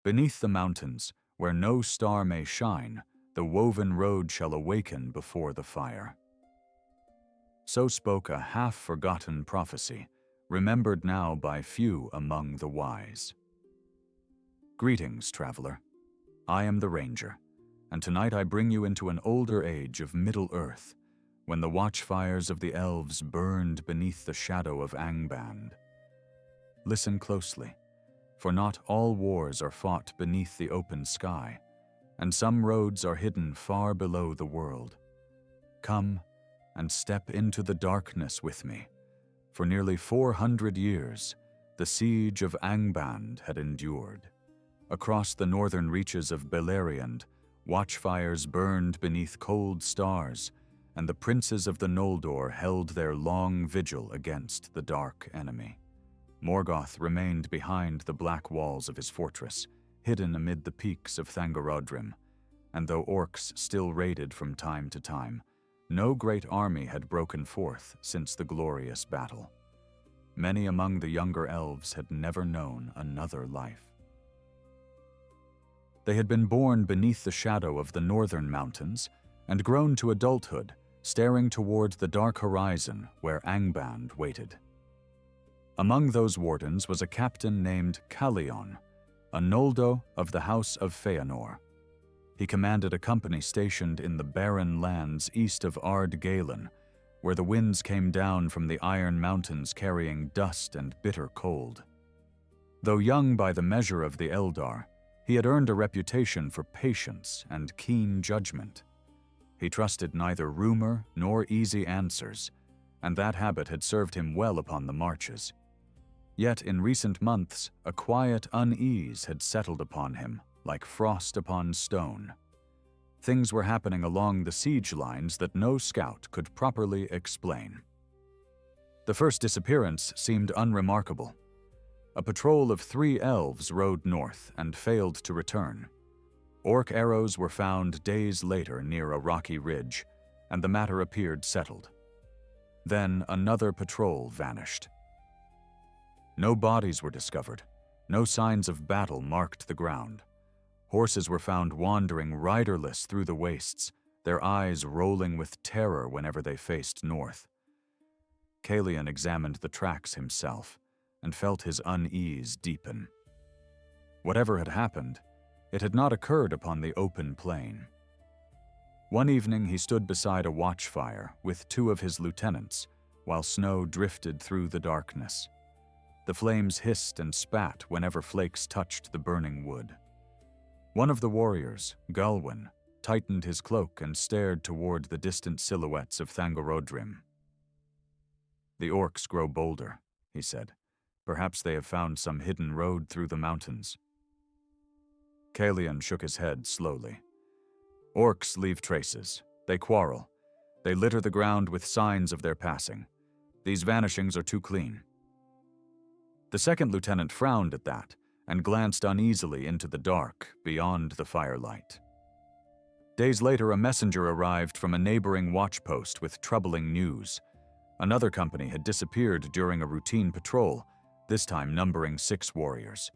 Beneath the mountains, where no star may shine, the woven road shall awaken before the fire. So spoke a half-forgotten prophecy, remembered now by few among the wise. Greetings, traveler. I am the Ranger, and tonight I bring you into an older age of Middle-earth, when the watchfires of the elves burned beneath the shadow of Angband. Listen closely, for not all wars are fought beneath the open sky, and some roads are hidden far below the world. Come and step into the darkness with me. For nearly 400 years, the siege of Angband had endured. Across the northern reaches of Beleriand, watchfires burned beneath cold stars, and the princes of the Noldor held their long vigil against the dark enemy. Morgoth remained behind the black walls of his fortress, hidden amid the peaks of Thangorodrim, and though orcs still raided from time to time, no great army had broken forth since the glorious battle. Many among the younger elves had never known another life. They had been born beneath the shadow of the northern mountains and grown to adulthood, staring toward the dark horizon where Angband waited. Among those wardens was a captain named Calion, a Noldo of the House of Feanor. He commanded a company stationed in the barren lands east of Ard Galen, where the winds came down from the Iron Mountains carrying dust and bitter cold. Though young by the measure of the Eldar, he had earned a reputation for patience and keen judgment. He trusted neither rumor nor easy answers, and that habit had served him well upon the marches. Yet in recent months, a quiet unease had settled upon him, like frost upon stone. Things were happening along the siege lines that no scout could properly explain. The first disappearance seemed unremarkable. A patrol of 3 elves rode north and failed to return. Orc arrows were found days later near a rocky ridge, and the matter appeared settled. Then another patrol vanished. No bodies were discovered. No signs of battle marked the ground. Horses were found wandering riderless through the wastes, their eyes rolling with terror whenever they faced north. Calion examined the tracks himself and felt his unease deepen. Whatever had happened, it had not occurred upon the open plain. One evening he stood beside a watchfire with 2 of his lieutenants while snow drifted through the darkness. The flames hissed and spat whenever flakes touched the burning wood. One of the warriors, Galwin, tightened his cloak and stared toward the distant silhouettes of Thangorodrim. "The orcs grow bolder," he said. "Perhaps they have found some hidden road through the mountains." Calion shook his head slowly. "Orcs leave traces. They quarrel. They litter the ground with signs of their passing. These vanishings are too clean." The second lieutenant frowned at that and glanced uneasily into the dark beyond the firelight. Days later, a messenger arrived from a neighboring watchpost with troubling news. Another company had disappeared during a routine patrol, this time numbering 6 warriors.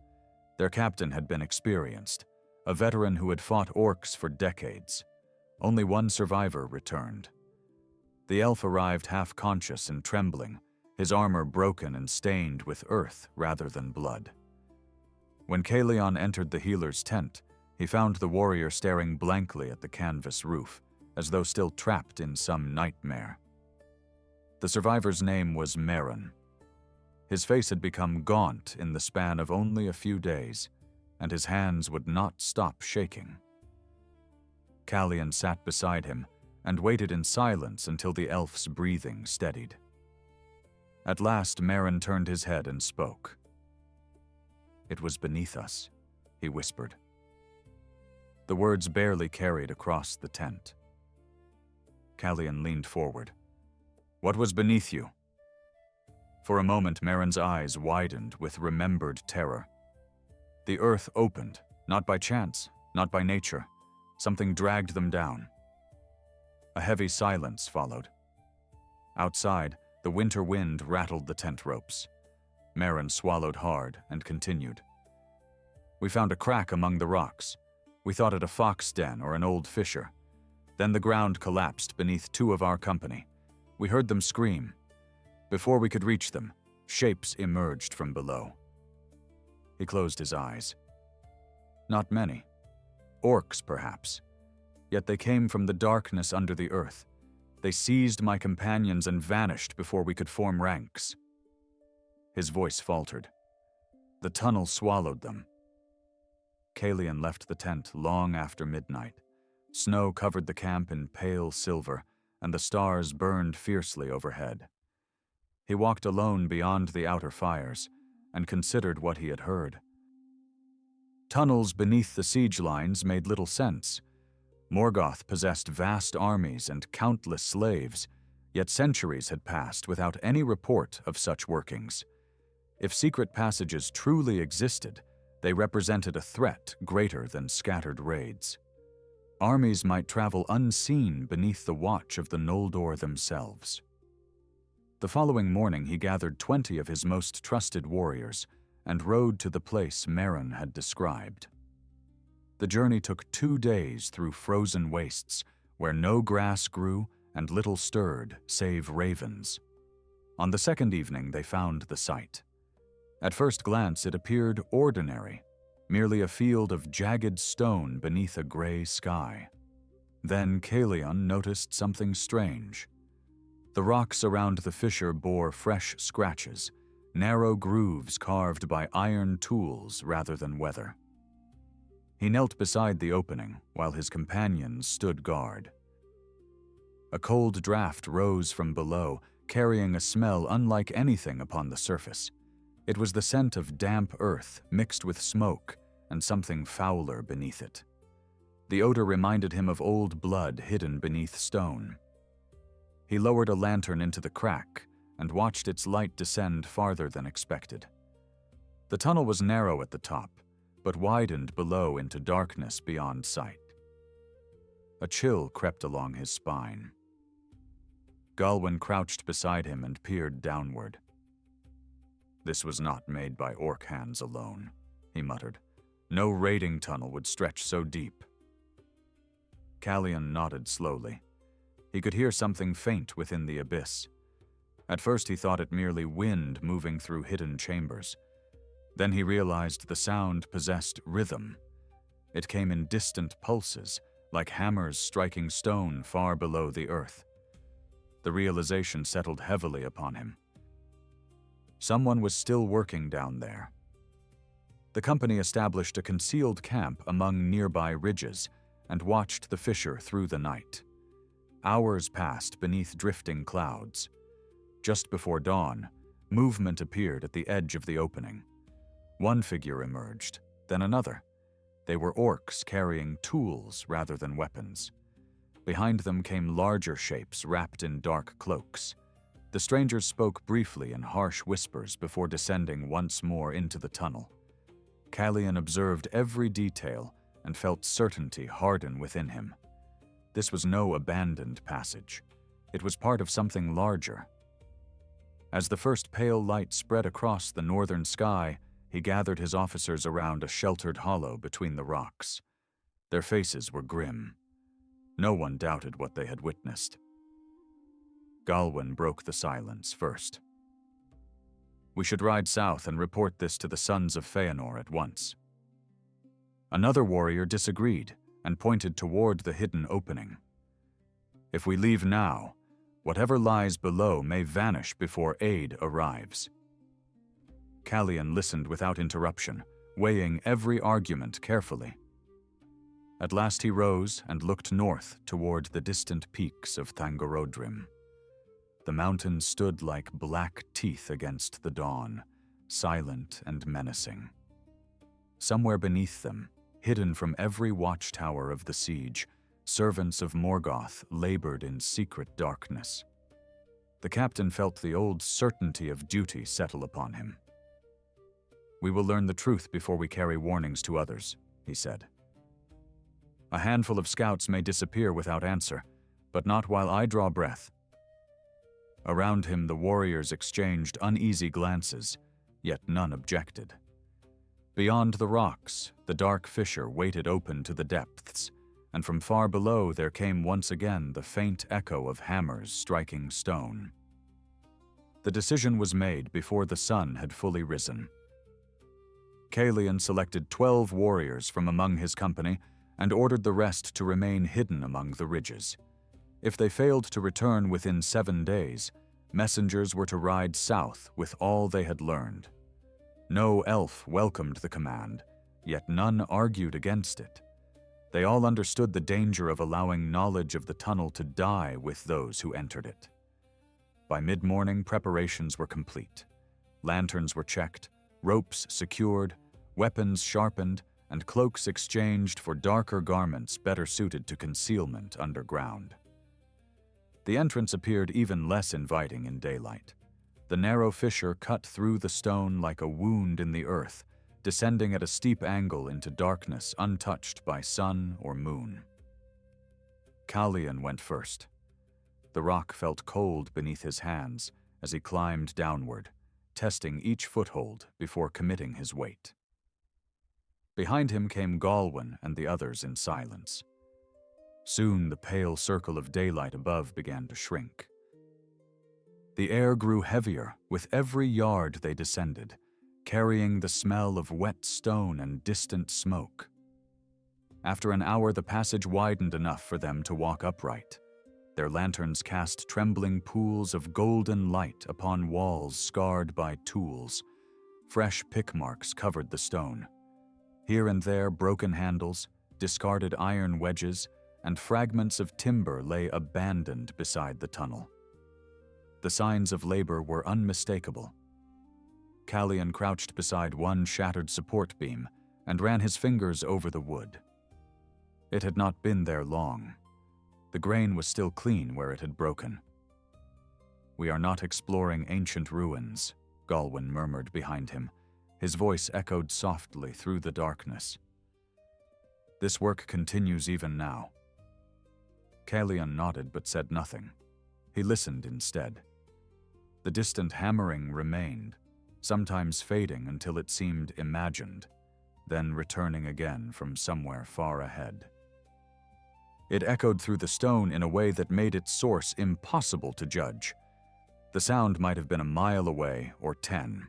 Their captain had been experienced, a veteran who had fought orcs for decades. Only one survivor returned. The elf arrived half-conscious and trembling, his armor broken and stained with earth rather than blood. When Calion entered the healer's tent, he found the warrior staring blankly at the canvas roof, as though still trapped in some nightmare. The survivor's name was Merrin. His face had become gaunt in the span of only a few days, and his hands would not stop shaking. Calion sat beside him and waited in silence until the elf's breathing steadied. At last, Merrin turned his head and spoke. "It was beneath us," he whispered. The words barely carried across the tent. Calion leaned forward. "What was beneath you?" For a moment, Merrin's eyes widened with remembered terror. The earth opened, not by chance, not by nature. Something dragged them down. A heavy silence followed. Outside, the winter wind rattled the tent ropes. Merrin swallowed hard and continued. We found a crack among the rocks. We thought it a fox den or an old fissure. Then the ground collapsed beneath 2 of our company. We heard them scream. Before we could reach them, shapes emerged from below. He closed his eyes. Not many. Orcs, perhaps. Yet they came from the darkness under the earth. They seized my companions and vanished before we could form ranks. His voice faltered. The tunnel swallowed them. Kalian left the tent long after midnight. Snow covered the camp in pale silver, and the stars burned fiercely overhead. He walked alone beyond the outer fires, and considered what he had heard. Tunnels beneath the siege lines made little sense. Morgoth possessed vast armies and countless slaves, yet centuries had passed without any report of such workings. If secret passages truly existed, they represented a threat greater than scattered raids. Armies might travel unseen beneath the watch of the Noldor themselves. The following morning he gathered 20 of his most trusted warriors and rode to the place Meryn had described. The journey took 2 days through frozen wastes, where no grass grew and little stirred save ravens. On the second evening they found the site. At first glance it appeared ordinary, merely a field of jagged stone beneath a gray sky. Then Kalian noticed something strange. The rocks around the fissure bore fresh scratches, narrow grooves carved by iron tools rather than weather. He knelt beside the opening while his companions stood guard. A cold draft rose from below, carrying a smell unlike anything upon the surface. It was the scent of damp earth mixed with smoke and something fouler beneath it. The odor reminded him of old blood hidden beneath stone. He lowered a lantern into the crack and watched its light descend farther than expected. The tunnel was narrow at the top, but widened below into darkness beyond sight. A chill crept along his spine. Galwin crouched beside him and peered downward. "This was not made by orc hands alone," he muttered. "No raiding tunnel would stretch so deep." Kalian nodded slowly. He could hear something faint within the abyss. At first he thought it merely wind moving through hidden chambers. Then he realized the sound possessed rhythm. It came in distant pulses, like hammers striking stone far below the earth. The realization settled heavily upon him. Someone was still working down there. The company established a concealed camp among nearby ridges and watched the fissure through the night. Hours passed beneath drifting clouds. Just before dawn, movement appeared at the edge of the opening. One figure emerged, then another. They were orcs carrying tools rather than weapons. Behind them came larger shapes wrapped in dark cloaks. The strangers spoke briefly in harsh whispers before descending once more into the tunnel. Kalian observed every detail and felt certainty harden within him. This was no abandoned passage. It was part of something larger. As the first pale light spread across the northern sky, he gathered his officers around a sheltered hollow between the rocks. Their faces were grim. No one doubted what they had witnessed. Galwin broke the silence first. "We should ride south and report this to the sons of Feanor at once." Another warrior disagreed and pointed toward the hidden opening. "If we leave now, whatever lies below may vanish before aid arrives." Kalian listened without interruption, weighing every argument carefully. At last he rose and looked north toward the distant peaks of Thangorodrim. The mountains stood like black teeth against the dawn, silent and menacing. Somewhere beneath them, hidden from every watchtower of the siege, servants of Morgoth labored in secret darkness. The captain felt the old certainty of duty settle upon him. "We will learn the truth before we carry warnings to others," he said. "A handful of scouts may disappear without answer, but not while I draw breath." Around him the warriors exchanged uneasy glances, yet none objected. Beyond the rocks, the dark fissure waited open to the depths, and from far below there came once again the faint echo of hammers striking stone. The decision was made before the sun had fully risen. Calion selected 12 warriors from among his company and ordered the rest to remain hidden among the ridges. If they failed to return within 7 days, messengers were to ride south with all they had learned. No elf welcomed the command, yet none argued against it. They all understood the danger of allowing knowledge of the tunnel to die with those who entered it. By mid-morning, preparations were complete. Lanterns were checked, ropes secured, weapons sharpened, and cloaks exchanged for darker garments better suited to concealment underground. The entrance appeared even less inviting in daylight. The narrow fissure cut through the stone like a wound in the earth, descending at a steep angle into darkness untouched by sun or moon. Calion went first. The rock felt cold beneath his hands as he climbed downward, testing each foothold before committing his weight. Behind him came Galwin and the others in silence. Soon the pale circle of daylight above began to shrink. The air grew heavier with every yard they descended, carrying the smell of wet stone and distant smoke. After an hour, the passage widened enough for them to walk upright. Their lanterns cast trembling pools of golden light upon walls scarred by tools. Fresh pick marks covered the stone. Here and there, broken handles, discarded iron wedges, and fragments of timber lay abandoned beside the tunnel. The signs of labor were unmistakable. Calion crouched beside one shattered support beam and ran his fingers over the wood. It had not been there long. The grain was still clean where it had broken. "We are not exploring ancient ruins," Galwin murmured behind him. His voice echoed softly through the darkness. "This work continues even now." Calion nodded but said nothing. He listened instead. The distant hammering remained, sometimes fading until it seemed imagined, then returning again from somewhere far ahead. It echoed through the stone in a way that made its source impossible to judge. The sound might have been a mile away or 10.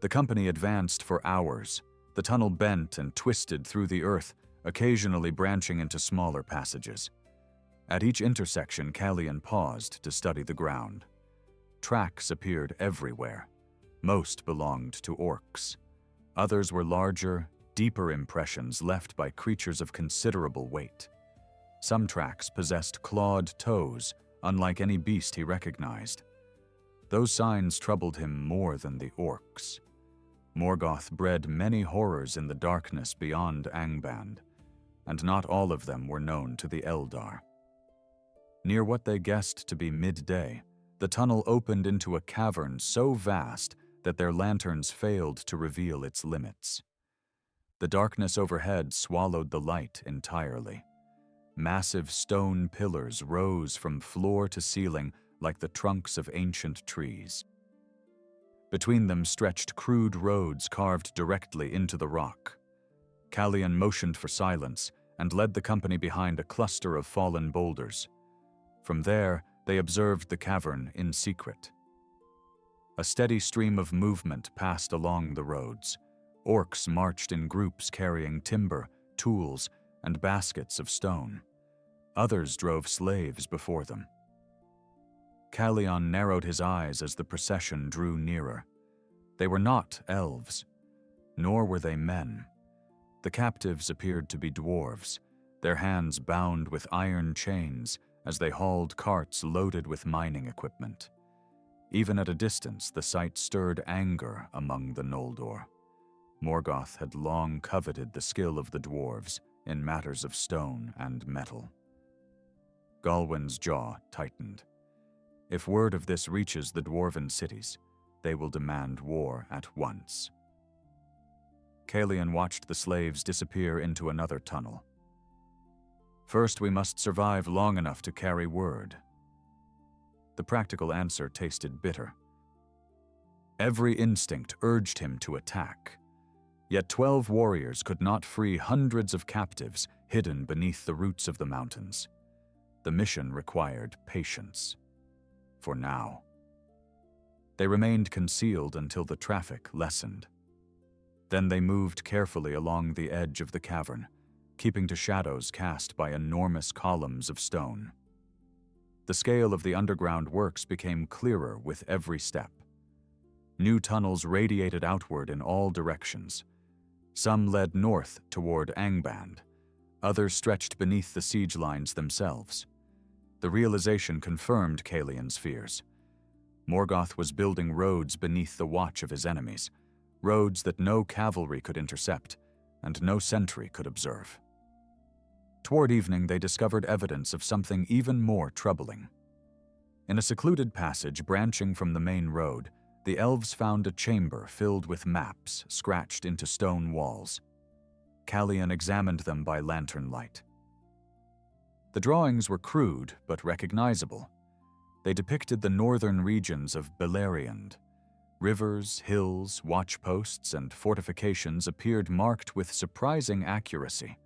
The company advanced for hours. The tunnel bent and twisted through the earth, occasionally branching into smaller passages. At each intersection, Calion paused to study the ground. Tracks appeared everywhere. Most belonged to orcs. Others were larger, deeper impressions left by creatures of considerable weight. Some tracks possessed clawed toes, unlike any beast he recognized. Those signs troubled him more than the orcs. Morgoth bred many horrors in the darkness beyond Angband, and not all of them were known to the Eldar. Near what they guessed to be midday, the tunnel opened into a cavern so vast that their lanterns failed to reveal its limits. The darkness overhead swallowed the light entirely. Massive stone pillars rose from floor to ceiling like the trunks of ancient trees. Between them stretched crude roads carved directly into the rock. Calion motioned for silence and led the company behind a cluster of fallen boulders. From there, they observed the cavern in secret. A steady stream of movement passed along the roads. Orcs marched in groups carrying timber, tools, and baskets of stone. Others drove slaves before them. Calion narrowed his eyes as the procession drew nearer. They were not elves, nor were they men. The captives appeared to be dwarves, their hands bound with iron chains as they hauled carts loaded with mining equipment. Even at a distance, the sight stirred anger among the Noldor. Morgoth had long coveted the skill of the dwarves in matters of stone and metal. Galwin's jaw tightened. If word of this reaches the dwarven cities, they will demand war at once. Calion watched the slaves disappear into another tunnel. "First, we must survive long enough to carry word." The practical answer tasted bitter. Every instinct urged him to attack. Yet 12 warriors could not free hundreds of captives hidden beneath the roots of the mountains. The mission required patience. For now. They remained concealed until the traffic lessened. Then they moved carefully along the edge of the cavern, keeping to shadows cast by enormous columns of stone. The scale of the underground works became clearer with every step. New tunnels radiated outward in all directions. Some led north toward Angband. Others stretched beneath the siege lines themselves. The realization confirmed Kalian's fears. Morgoth was building roads beneath the watch of his enemies, roads that no cavalry could intercept and no sentry could observe. Toward evening, they discovered evidence of something even more troubling. In a secluded passage branching from the main road, the elves found a chamber filled with maps scratched into stone walls. Kalian examined them by lantern light. The drawings were crude but recognizable. They depicted the northern regions of Beleriand. Rivers, hills, watchposts, and fortifications appeared marked with surprising accuracy.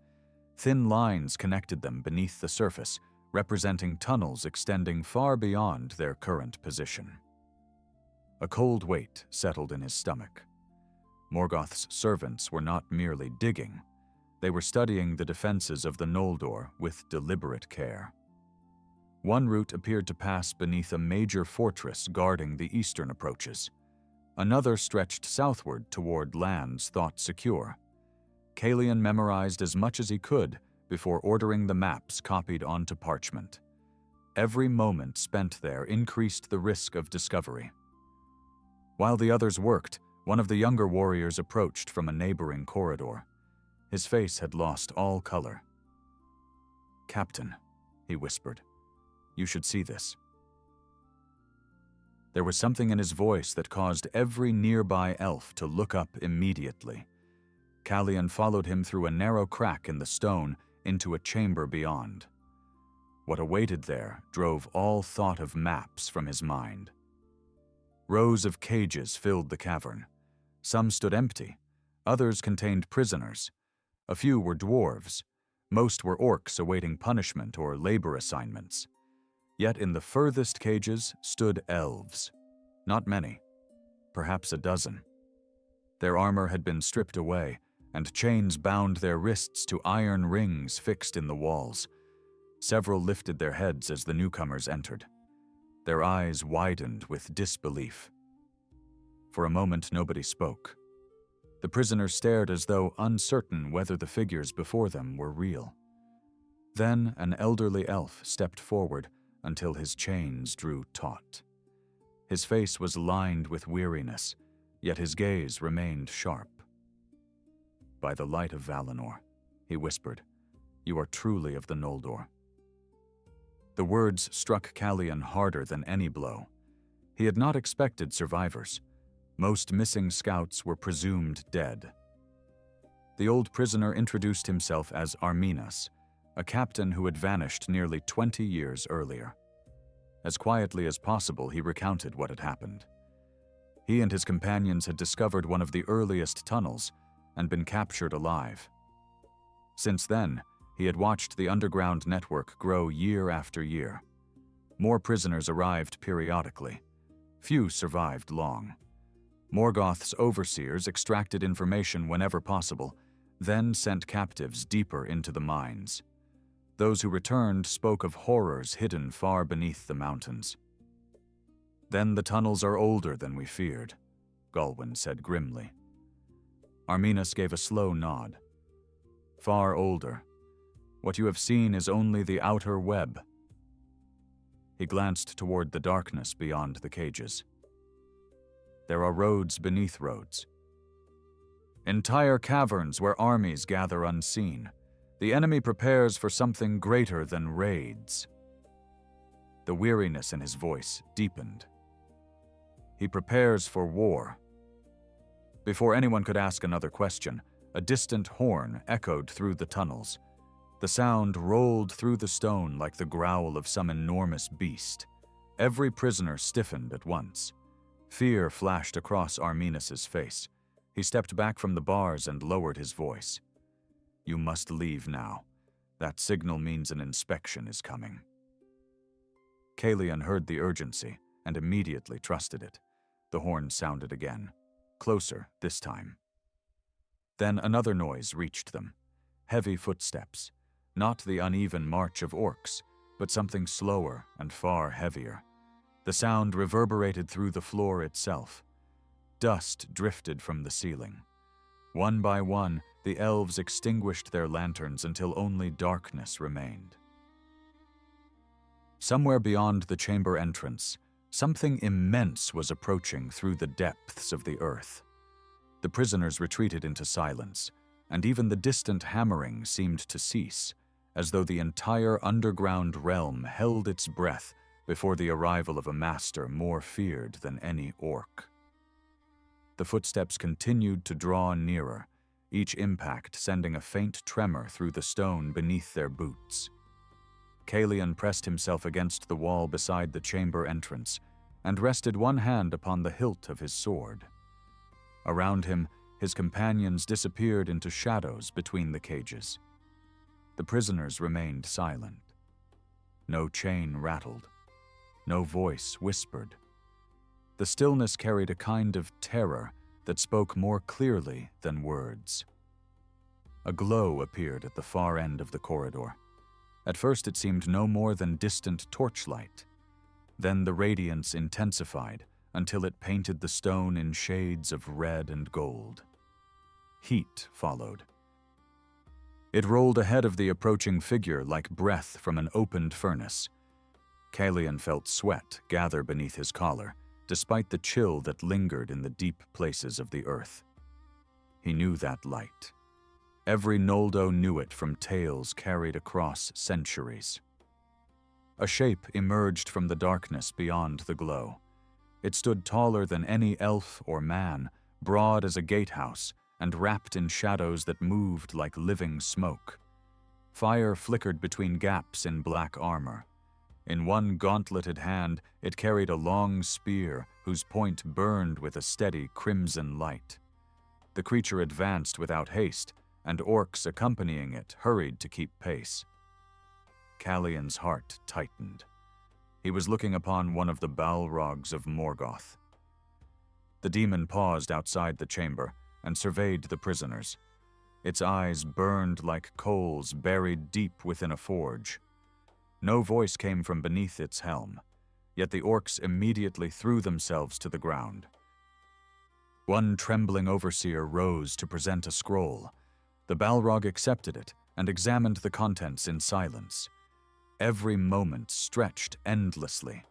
Thin lines connected them beneath the surface, representing tunnels extending far beyond their current position. A cold weight settled in his stomach. Morgoth's servants were not merely digging. They were studying the defenses of the Noldor with deliberate care. One route appeared to pass beneath a major fortress guarding the eastern approaches. Another stretched southward toward lands thought secure. Kalian memorized as much as he could before ordering the maps copied onto parchment. Every moment spent there increased the risk of discovery. While the others worked, one of the younger warriors approached from a neighboring corridor. His face had lost all color. "Captain," he whispered, "you should see this." There was something in his voice that caused every nearby elf to look up immediately. Kalian followed him through a narrow crack in the stone into a chamber beyond. What awaited there drove all thought of maps from his mind. Rows of cages filled the cavern. Some stood empty, others contained prisoners. A few were dwarves. Most were orcs awaiting punishment or labor assignments. Yet in the furthest cages stood elves. Not many, perhaps a dozen. Their armor had been stripped away, and chains bound their wrists to iron rings fixed in the walls. Several lifted their heads as the newcomers entered. Their eyes widened with disbelief. For a moment, nobody spoke. The prisoners stared as though uncertain whether the figures before them were real. Then an elderly elf stepped forward until his chains drew taut. His face was lined with weariness, yet his gaze remained sharp. "By the light of Valinor," he whispered, "you are truly of the Noldor." The words struck Kalian harder than any blow. He had not expected survivors. Most missing scouts were presumed dead. The old prisoner introduced himself as Arminas, a captain who had vanished nearly 20 years earlier. As quietly as possible, he recounted what had happened. He and his companions had discovered one of the earliest tunnels and been captured alive. Since then, he had watched the underground network grow year after year. More prisoners arrived periodically. Few survived long. Morgoth's overseers extracted information whenever possible, then sent captives deeper into the mines. Those who returned spoke of horrors hidden far beneath the mountains. "Then the tunnels are older than we feared," Galwin said grimly. Arminas gave a slow nod. "Far older. What you have seen is only the outer web." He glanced toward the darkness beyond the cages. "There are roads beneath roads. Entire caverns where armies gather unseen. The enemy prepares for something greater than raids." The weariness in his voice deepened. "He prepares for war." Before anyone could ask another question, a distant horn echoed through the tunnels. The sound rolled through the stone like the growl of some enormous beast. Every prisoner stiffened at once. Fear flashed across Arminas's face. He stepped back from the bars and lowered his voice. "You must leave now. That signal means an inspection is coming." Kalian heard the urgency and immediately trusted it. The horn sounded again, closer this time. Then another noise reached them. Heavy footsteps, not the uneven march of orcs, but something slower and far heavier. The sound reverberated through the floor itself. Dust drifted from the ceiling. One by one, the elves extinguished their lanterns until only darkness remained. Somewhere beyond the chamber entrance, something immense was approaching through the depths of the earth. The prisoners retreated into silence, and even the distant hammering seemed to cease, as though the entire underground realm held its breath before the arrival of a master more feared than any orc. The footsteps continued to draw nearer, each impact sending a faint tremor through the stone beneath their boots. Kalian pressed himself against the wall beside the chamber entrance and rested one hand upon the hilt of his sword. Around him, his companions disappeared into shadows between the cages. The prisoners remained silent. No chain rattled. No voice whispered. The stillness carried a kind of terror that spoke more clearly than words. A glow appeared at the far end of the corridor. At first it seemed no more than distant torchlight. Then the radiance intensified until it painted the stone in shades of red and gold. Heat followed. It rolled ahead of the approaching figure like breath from an opened furnace. Kalian felt sweat gather beneath his collar, despite the chill that lingered in the deep places of the earth. He knew that light. Every Noldo knew it from tales carried across centuries. A shape emerged from the darkness beyond the glow. It stood taller than any elf or man, broad as a gatehouse, and wrapped in shadows that moved like living smoke. Fire flickered between gaps in black armor. In one gauntleted hand, it carried a long spear whose point burned with a steady crimson light. The creature advanced without haste, and orcs accompanying it hurried to keep pace. Kalian's heart tightened. He was looking upon one of the Balrogs of Morgoth. The demon paused outside the chamber and surveyed the prisoners. Its eyes burned like coals buried deep within a forge. No voice came from beneath its helm, yet the orcs immediately threw themselves to the ground. One trembling overseer rose to present a scroll. The Balrog accepted it and examined the contents in silence. Every moment stretched endlessly.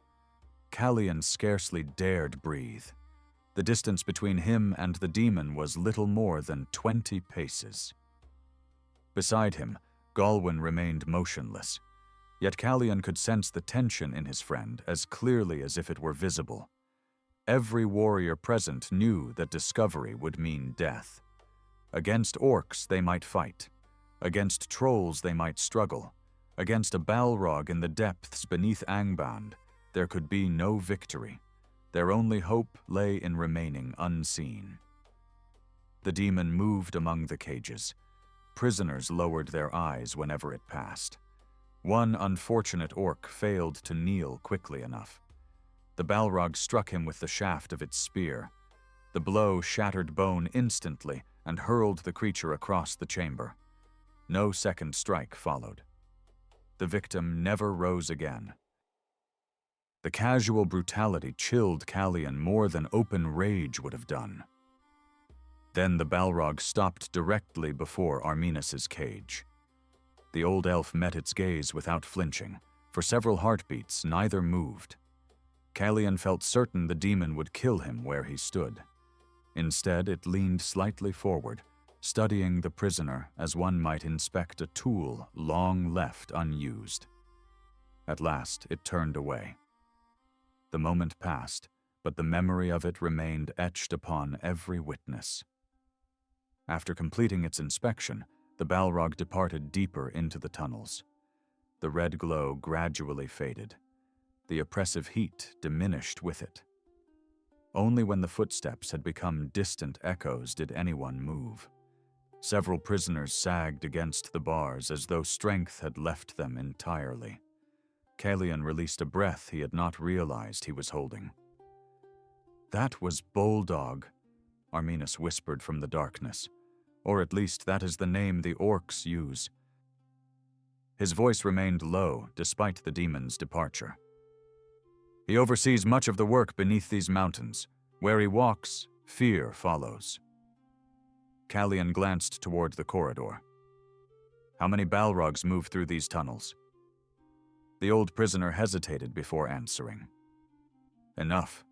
Kalian scarcely dared breathe. The distance between him and the demon was little more than 20 paces. Beside him, Galwin remained motionless. Yet Kalian could sense the tension in his friend as clearly as if it were visible. Every warrior present knew that discovery would mean death. Against orcs they might fight. Against trolls they might struggle. Against a Balrog in the depths beneath Angband, there could be no victory. Their only hope lay in remaining unseen. The demon moved among the cages. Prisoners lowered their eyes whenever it passed. One unfortunate orc failed to kneel quickly enough. The Balrog struck him with the shaft of its spear. The blow shattered bone instantly and hurled the creature across the chamber. No second strike followed. The victim never rose again. The casual brutality chilled Kalian more than open rage would have done. Then the Balrog stopped directly before Arminus's cage. The old elf met its gaze without flinching. For several heartbeats, neither moved. Kalian felt certain the demon would kill him where he stood. Instead, it leaned slightly forward, studying the prisoner as one might inspect a tool long left unused. At last, it turned away. The moment passed, but the memory of it remained etched upon every witness. After completing its inspection, the Balrog departed deeper into the tunnels. The red glow gradually faded. The oppressive heat diminished with it. Only when the footsteps had become distant echoes did anyone move. Several prisoners sagged against the bars as though strength had left them entirely. Calian released a breath he had not realized he was holding. "That was Bulldog," Arminas whispered from the darkness. "Or at least that is the name the orcs use." His voice remained low despite the demon's departure. "He oversees much of the work beneath these mountains. Where he walks, fear follows." Calian glanced toward the corridor. "How many Balrogs move through these tunnels?" The old prisoner hesitated before answering. "Enough."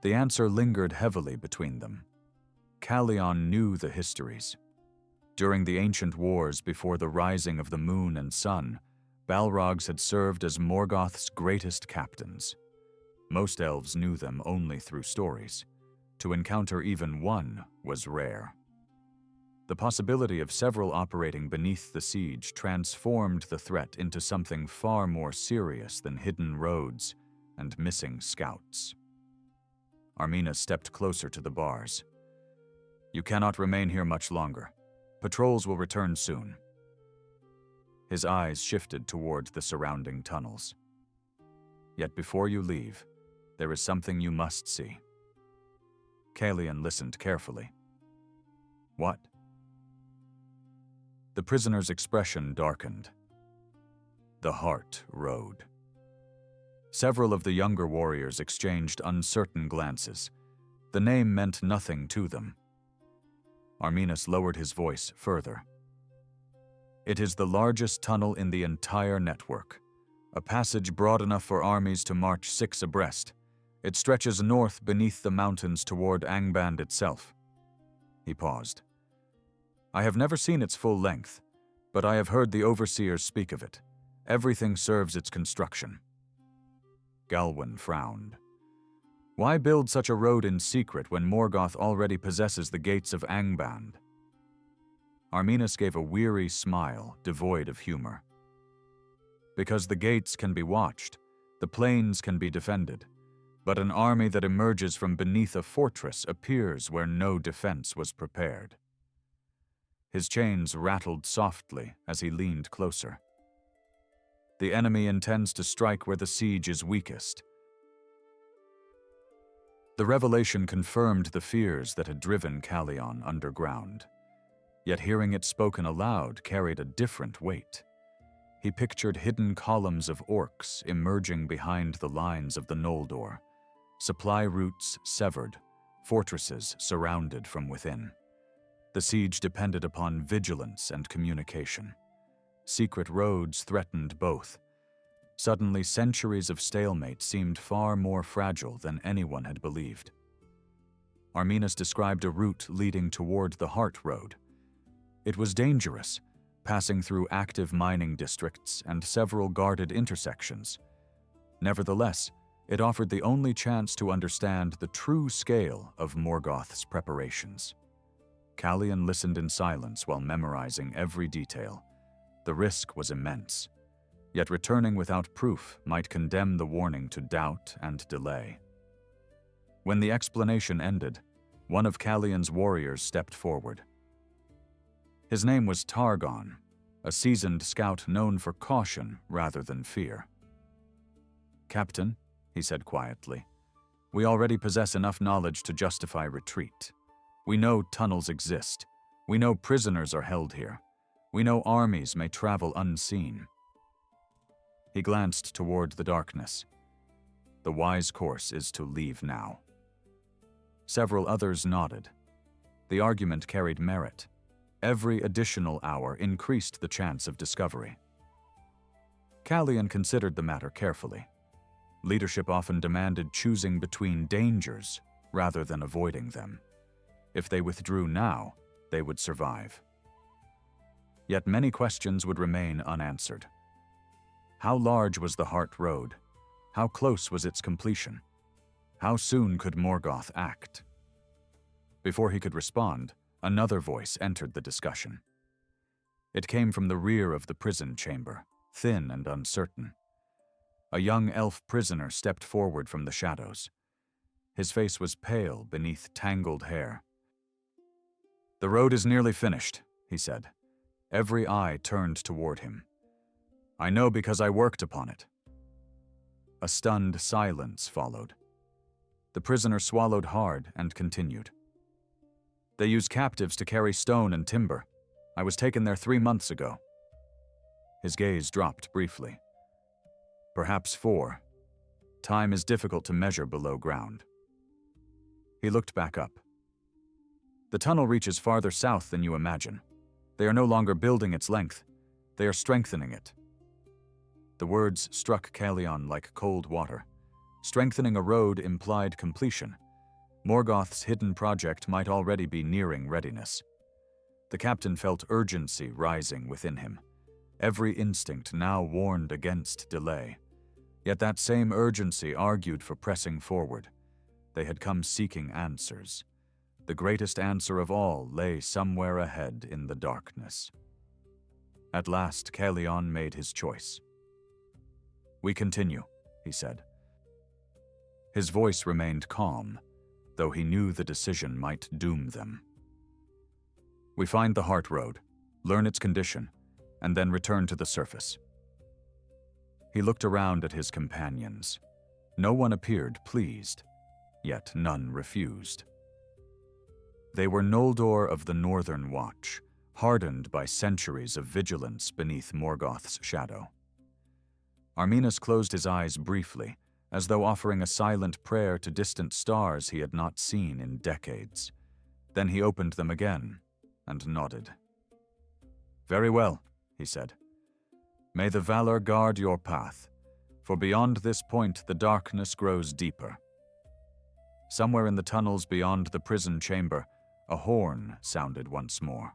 The answer lingered heavily between them. Calian knew the histories. During the ancient wars before the rising of the moon and sun, Balrogs had served as Morgoth's greatest captains. Most elves knew them only through stories. To encounter even one was rare. The possibility of several operating beneath the siege transformed the threat into something far more serious than hidden roads and missing scouts. Arminas stepped closer to the bars. "You cannot remain here much longer. Patrols will return soon." His eyes shifted toward the surrounding tunnels. "Yet before you leave, there is something you must see." Calian listened carefully. "What?" The prisoner's expression darkened. "The Heart Road." Several of the younger warriors exchanged uncertain glances. The name meant nothing to them. Arminas lowered his voice further. "It is the largest tunnel in the entire network, a passage broad enough for armies to march 6 abreast. It stretches north beneath the mountains toward Angband itself." He paused. "I have never seen its full length, but I have heard the overseers speak of it. Everything serves its construction." Galwin frowned. "Why build such a road in secret when Morgoth already possesses the gates of Angband?" Arminas gave a weary smile, devoid of humor. "Because the gates can be watched, the plains can be defended, but an army that emerges from beneath a fortress appears where no defense was prepared." His chains rattled softly as he leaned closer. "The enemy intends to strike where the siege is weakest." The revelation confirmed the fears that had driven Calian underground. Yet hearing it spoken aloud carried a different weight. He pictured hidden columns of orcs emerging behind the lines of the Noldor, supply routes severed, fortresses surrounded from within. The siege depended upon vigilance and communication. Secret roads threatened both. Suddenly, centuries of stalemate seemed far more fragile than anyone had believed. Arminas described a route leading toward the Heart Road. It was dangerous, passing through active mining districts and several guarded intersections. Nevertheless, it offered the only chance to understand the true scale of Morgoth's preparations. Calian listened in silence while memorizing every detail. The risk was immense. Yet returning without proof might condemn the warning to doubt and delay. When the explanation ended, one of Calian's warriors stepped forward. His name was Targon, a seasoned scout known for caution rather than fear. "Captain," he said quietly, "we already possess enough knowledge to justify retreat. We know tunnels exist. We know prisoners are held here. We know armies may travel unseen." He glanced toward the darkness. "The wise course is to leave now." Several others nodded. The argument carried merit. Every additional hour increased the chance of discovery. Calian considered the matter carefully. Leadership often demanded choosing between dangers rather than avoiding them. If they withdrew now, they would survive. Yet many questions would remain unanswered. How large was the Heart Road? How close was its completion? How soon could Morgoth act? Before he could respond, another voice entered the discussion. It came from the rear of the prison chamber, thin and uncertain. A young elf prisoner stepped forward from the shadows. His face was pale beneath tangled hair. "The road is nearly finished," he said. Every eye turned toward him. "I know because I worked upon it." A stunned silence followed. The prisoner swallowed hard and continued. "They use captives to carry stone and timber. I was taken there 3 months ago." His gaze dropped briefly. Perhaps 4. Time is difficult to measure below ground. He looked back up. "The tunnel reaches farther south than you imagine. They are no longer building its length. They are strengthening it." The words struck Caelion like cold water. Strengthening a road implied completion. Morgoth's hidden project might already be nearing readiness. The captain felt urgency rising within him. Every instinct now warned against delay. Yet that same urgency argued for pressing forward. They had come seeking answers. The greatest answer of all lay somewhere ahead in the darkness. At last, Caelion made his choice. "We continue," he said. His voice remained calm, though he knew the decision might doom them. "We find the Heart Road, learn its condition, and then return to the surface." He looked around at his companions. No one appeared pleased, yet none refused. They were Noldor of the Northern Watch, hardened by centuries of vigilance beneath Morgoth's shadow. Arminas closed his eyes briefly, as though offering a silent prayer to distant stars he had not seen in decades. Then he opened them again and nodded. "Very well," he said. "May the valor guard your path, for beyond this point the darkness grows deeper." Somewhere in the tunnels beyond the prison chamber, a horn sounded once more.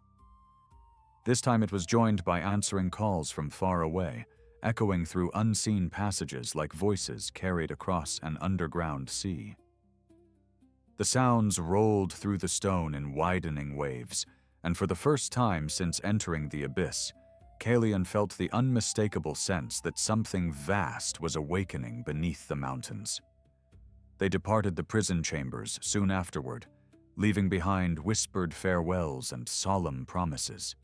This time it was joined by answering calls from far away, echoing through unseen passages like voices carried across an underground sea. The sounds rolled through the stone in widening waves, and for the first time since entering the abyss, Caelion felt the unmistakable sense that something vast was awakening beneath the mountains. They departed the prison chambers soon afterward, leaving behind whispered farewells and solemn promises.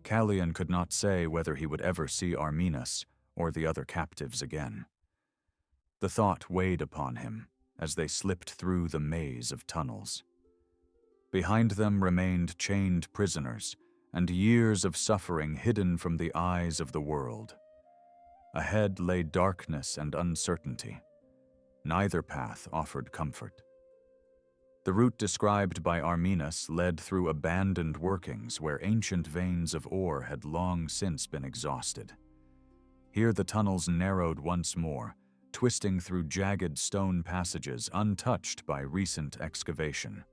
Caelion could not say whether he would ever see Arminas or the other captives again. The thought weighed upon him as they slipped through the maze of tunnels. Behind them remained chained prisoners and years of suffering hidden from the eyes of the world. Ahead lay darkness and uncertainty. Neither path offered comfort. The route described by Arminas led through abandoned workings where ancient veins of ore had long since been exhausted. Here the tunnels narrowed once more, twisting through jagged stone passages untouched by recent excavation.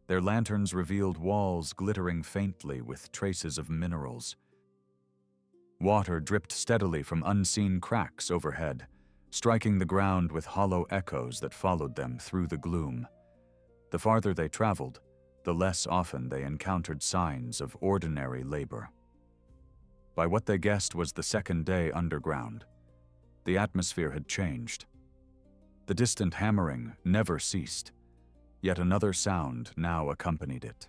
Their lanterns revealed walls glittering faintly with traces of minerals. Water dripped steadily from unseen cracks overhead, striking the ground with hollow echoes that followed them through the gloom. The farther they traveled, the less often they encountered signs of ordinary labor. By what they guessed was the second day underground, the atmosphere had changed. The distant hammering never ceased, yet another sound now accompanied it.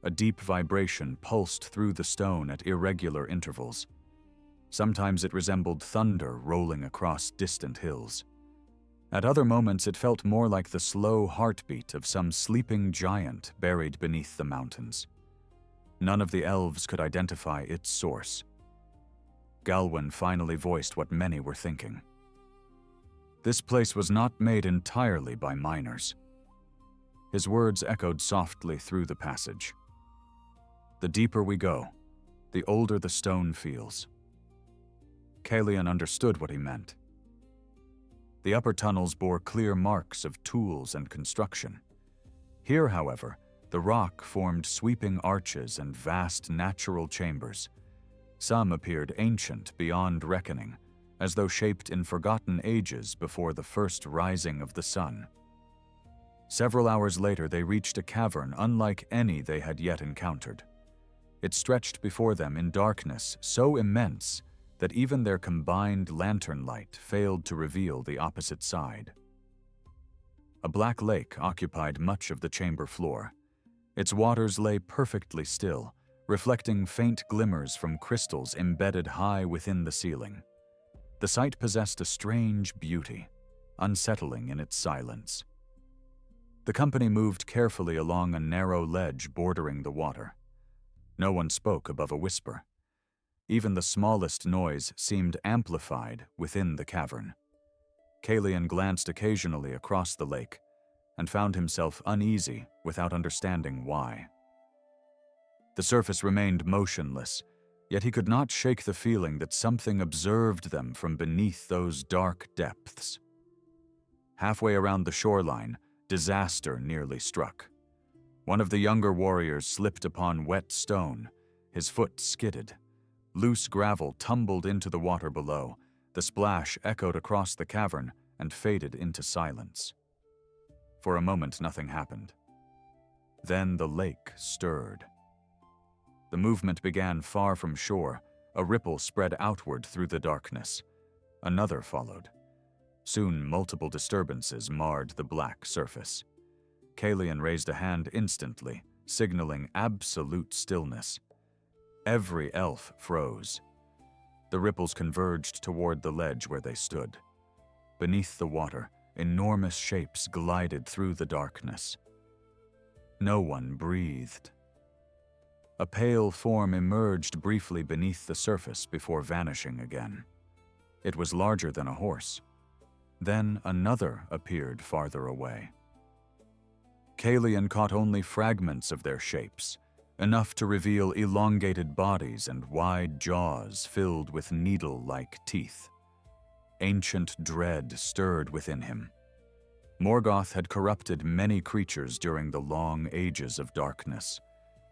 A deep vibration pulsed through the stone at irregular intervals. Sometimes it resembled thunder rolling across distant hills. At other moments it felt more like the slow heartbeat of some sleeping giant buried beneath the mountains. None of the elves could identify its source. Galwin finally voiced what many were thinking. This place was not made entirely by miners. His words echoed softly through the passage. The deeper we go, the older the stone feels. Caelion understood what he meant. The upper tunnels bore clear marks of tools and construction. Here, however, the rock formed sweeping arches and vast natural chambers. Some appeared ancient beyond reckoning, as though shaped in forgotten ages before the first rising of the sun. Several hours later, they reached a cavern unlike any they had yet encountered. It stretched before them in darkness so immense that even their combined lantern light failed to reveal the opposite side. A black lake occupied much of the chamber floor. Its waters lay perfectly still, reflecting faint glimmers from crystals embedded high within the ceiling. The sight possessed a strange beauty, unsettling in its silence. The company moved carefully along a narrow ledge bordering the water. No one spoke above a whisper. Even the smallest noise seemed amplified within the cavern. Kalian glanced occasionally across the lake and found himself uneasy without understanding why. The surface remained motionless, yet he could not shake the feeling that something observed them from beneath those dark depths. Halfway around the shoreline, disaster nearly struck. One of the younger warriors slipped upon wet stone. His foot skidded. Loose gravel tumbled into the water below. The splash echoed across the cavern and faded into silence. For a moment, nothing happened. Then the lake stirred. The movement began far from shore. A ripple spread outward through the darkness. Another followed. Soon, multiple disturbances marred the black surface. Kalian raised a hand instantly, signaling absolute stillness. Every elf froze. The ripples converged toward the ledge where they stood. Beneath the water, enormous shapes glided through the darkness. No one breathed. A pale form emerged briefly beneath the surface before vanishing again. It was larger than a horse. Then another appeared farther away. Kalian caught only fragments of their shapes, enough to reveal elongated bodies and wide jaws filled with needle-like teeth. Ancient dread stirred within him. Morgoth had corrupted many creatures during the long ages of darkness.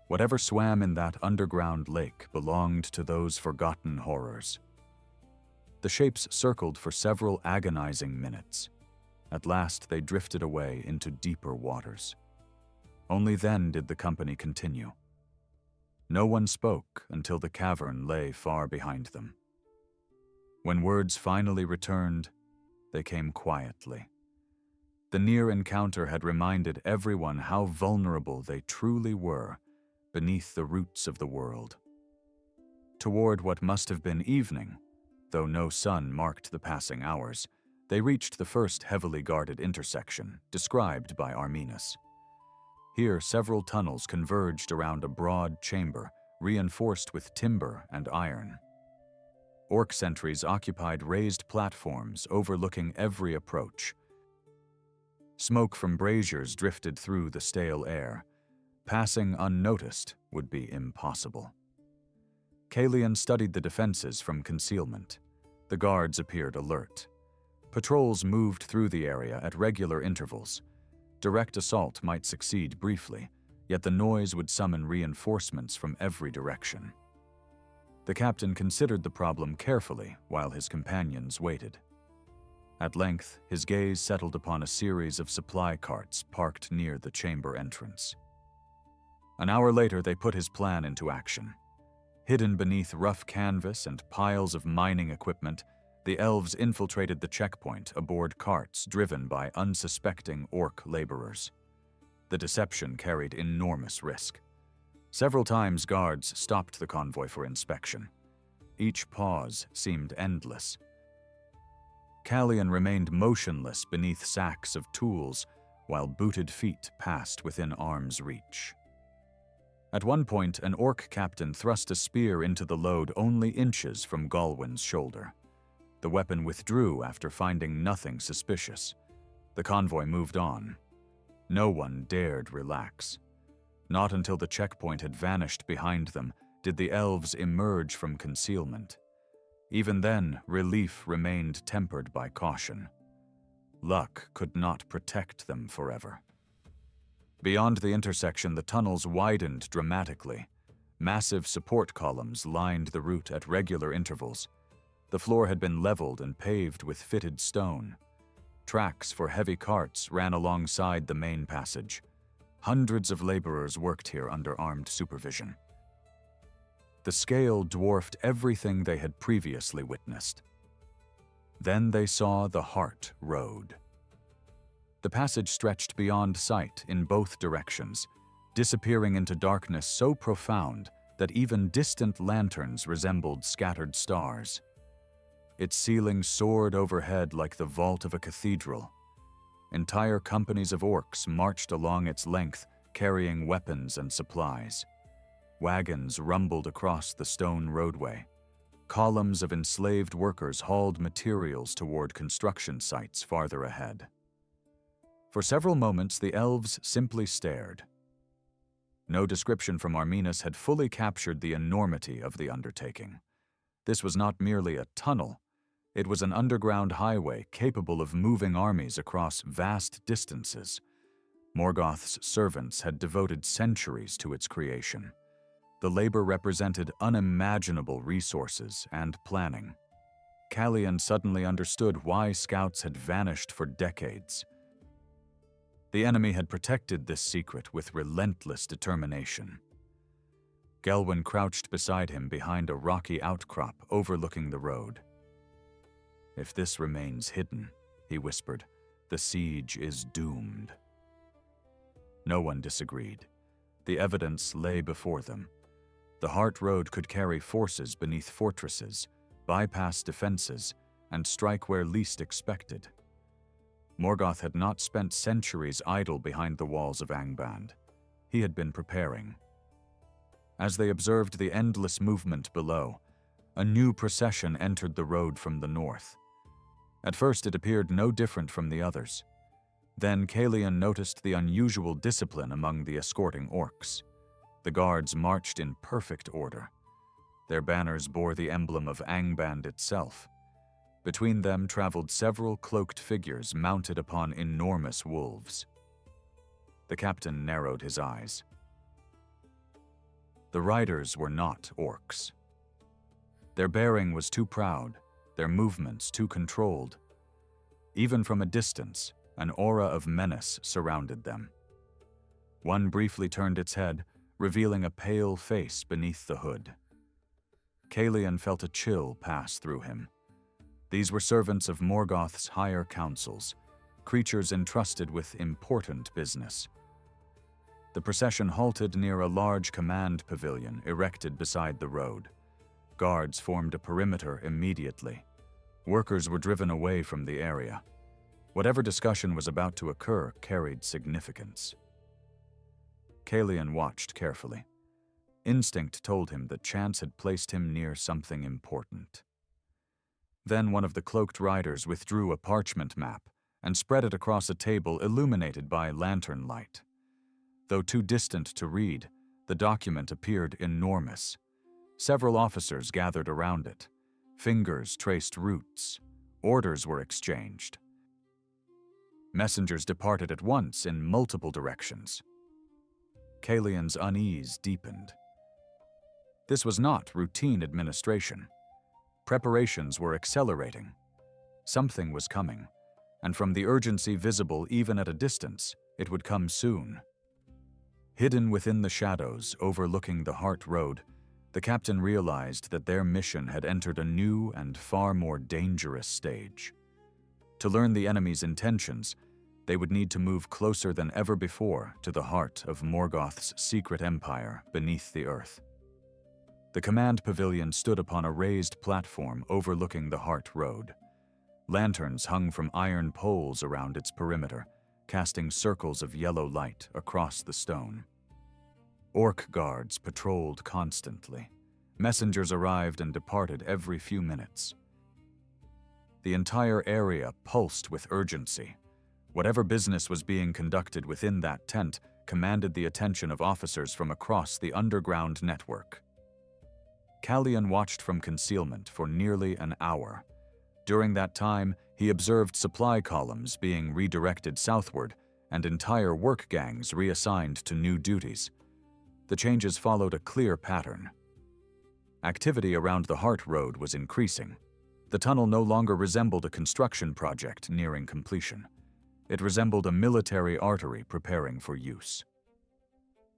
Whatever swam in that underground lake belonged to those forgotten horrors. The shapes circled for several agonizing minutes. At last they drifted away into deeper waters. Only then did the company continue. No one spoke until the cavern lay far behind them. When words finally returned, they came quietly. The near encounter had reminded everyone how vulnerable they truly were beneath the roots of the world. Toward what must have been evening, though no sun marked the passing hours, they reached the first heavily guarded intersection, described by Arminus. Here, several tunnels converged around a broad chamber, reinforced with timber and iron. Orc sentries occupied raised platforms overlooking every approach. Smoke from braziers drifted through the stale air. Passing unnoticed would be impossible. Kalian studied the defenses from concealment. The guards appeared alert. Patrols moved through the area at regular intervals. Direct assault might succeed briefly, yet the noise would summon reinforcements from every direction. The captain considered the problem carefully while his companions waited. At length, his gaze settled upon a series of supply carts parked near the chamber entrance. An hour later, they put his plan into action. Hidden beneath rough canvas and piles of mining equipment, the elves infiltrated the checkpoint aboard carts driven by unsuspecting orc laborers. The deception carried enormous risk. Several times guards stopped the convoy for inspection. Each pause seemed endless. Kalian remained motionless beneath sacks of tools while booted feet passed within arm's reach. At one point, an orc captain thrust a spear into the load only inches from Galwin's shoulder. The weapon withdrew after finding nothing suspicious. The convoy moved on. No one dared relax. Not until the checkpoint had vanished behind them did the elves emerge from concealment. Even then, relief remained tempered by caution. Luck could not protect them forever. Beyond the intersection, the tunnels widened dramatically. Massive support columns lined the route at regular intervals. The floor had been leveled and paved with fitted stone. Tracks for heavy carts ran alongside the main passage. Hundreds of laborers worked here under armed supervision. The scale dwarfed everything they had previously witnessed. Then they saw the Heart Road. The passage stretched beyond sight in both directions, disappearing into darkness so profound that even distant lanterns resembled scattered stars. Its ceiling soared overhead like the vault of a cathedral. Entire companies of orcs marched along its length, carrying weapons and supplies. Wagons rumbled across the stone roadway. Columns of enslaved workers hauled materials toward construction sites farther ahead. For several moments, the elves simply stared. No description from Arminas had fully captured the enormity of the undertaking. This was not merely a tunnel. It was an underground highway capable of moving armies across vast distances. Morgoth's servants had devoted centuries to its creation. The labor represented unimaginable resources and planning. Callian suddenly understood why scouts had vanished for decades. The enemy had protected this secret with relentless determination. Gelwyn crouched beside him behind a rocky outcrop overlooking the road. "If this remains hidden," he whispered, "the siege is doomed." No one disagreed. The evidence lay before them. The Heart Road could carry forces beneath fortresses, bypass defenses, and strike where least expected. Morgoth had not spent centuries idle behind the walls of Angband. He had been preparing. As they observed the endless movement below, a new procession entered the road from the north. At first it appeared no different from the others. Then Callian noticed the unusual discipline among the escorting orcs. The guards marched in perfect order. Their banners bore the emblem of Angband itself. Between them traveled several cloaked figures mounted upon enormous wolves. The captain narrowed his eyes. The riders were not orcs. Their bearing was too proud, their movements too controlled. Even from a distance, an aura of menace surrounded them. One briefly turned its head, revealing a pale face beneath the hood. Callian felt a chill pass through him. These were servants of Morgoth's higher councils, creatures entrusted with important business. The procession halted near a large command pavilion erected beside the road. Guards formed a perimeter immediately. Workers were driven away from the area. Whatever discussion was about to occur carried significance. Callian watched carefully. Instinct told him that chance had placed him near something important. Then one of the cloaked riders withdrew a parchment map and spread it across a table illuminated by lantern light. Though too distant to read, the document appeared enormous. Several officers gathered around it. Fingers traced routes. Orders were exchanged. Messengers departed at once in multiple directions. Callian's unease deepened. This was not routine administration. Preparations were accelerating. Something was coming, and from the urgency visible even at a distance, it would come soon. Hidden within the shadows overlooking the Heart Road, the captain realized that their mission had entered a new and far more dangerous stage. To learn the enemy's intentions, they would need to move closer than ever before to the heart of Morgoth's secret empire beneath the earth. The command pavilion stood upon a raised platform overlooking the Heart Road. Lanterns hung from iron poles around its perimeter, casting circles of yellow light across the stone. Orc guards patrolled constantly. Messengers arrived and departed every few minutes. The entire area pulsed with urgency. Whatever business was being conducted within that tent commanded the attention of officers from across the underground network. Callian watched from concealment for nearly an hour. During that time, he observed supply columns being redirected southward and entire work gangs reassigned to new duties. The changes followed a clear pattern. Activity around the Heart Road was increasing. The tunnel no longer resembled a construction project nearing completion. It resembled a military artery preparing for use.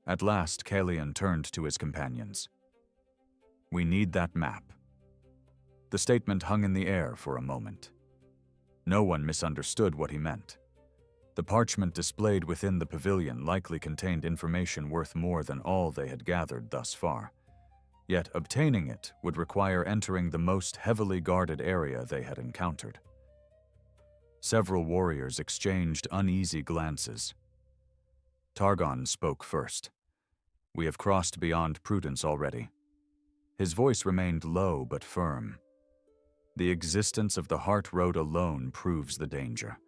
At last, Callian turned to his companions. "We need that map." The statement hung in the air for a moment. No one misunderstood what he meant. The parchment displayed within the pavilion likely contained information worth more than all they had gathered thus far. Yet obtaining it would require entering the most heavily guarded area they had encountered. Several warriors exchanged uneasy glances. Targon spoke first. "We have crossed beyond prudence already." His voice remained low but firm. "The existence of the Heart Road alone proves the danger.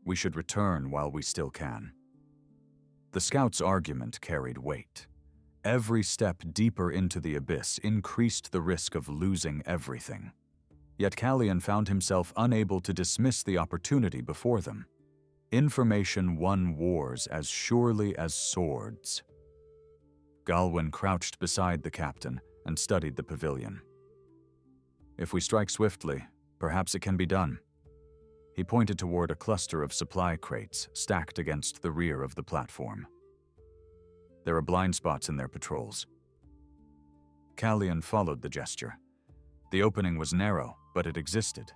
We should return while we still can." The scout's argument carried weight. Every step deeper into the abyss increased the risk of losing everything. Yet Callion found himself unable to dismiss the opportunity before them. Information won wars as surely as swords. Galwin crouched beside the captain and studied the pavilion. "If we strike swiftly, perhaps it can be done." He pointed toward a cluster of supply crates stacked against the rear of the platform. "There are blind spots in their patrols." Callion followed the gesture. The opening was narrow, but it existed.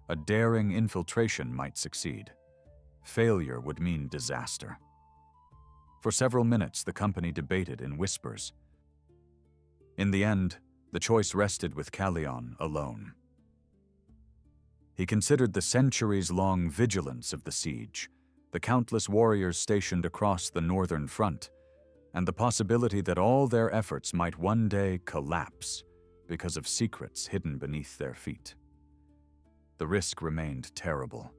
A daring infiltration might succeed. Failure would mean disaster. For several minutes, the company debated in whispers. In the end, the choice rested with Callion alone. He considered the centuries-long vigilance of the siege, the countless warriors stationed across the northern front, and the possibility that all their efforts might one day collapse because of secrets hidden beneath their feet. The risk remained terrible,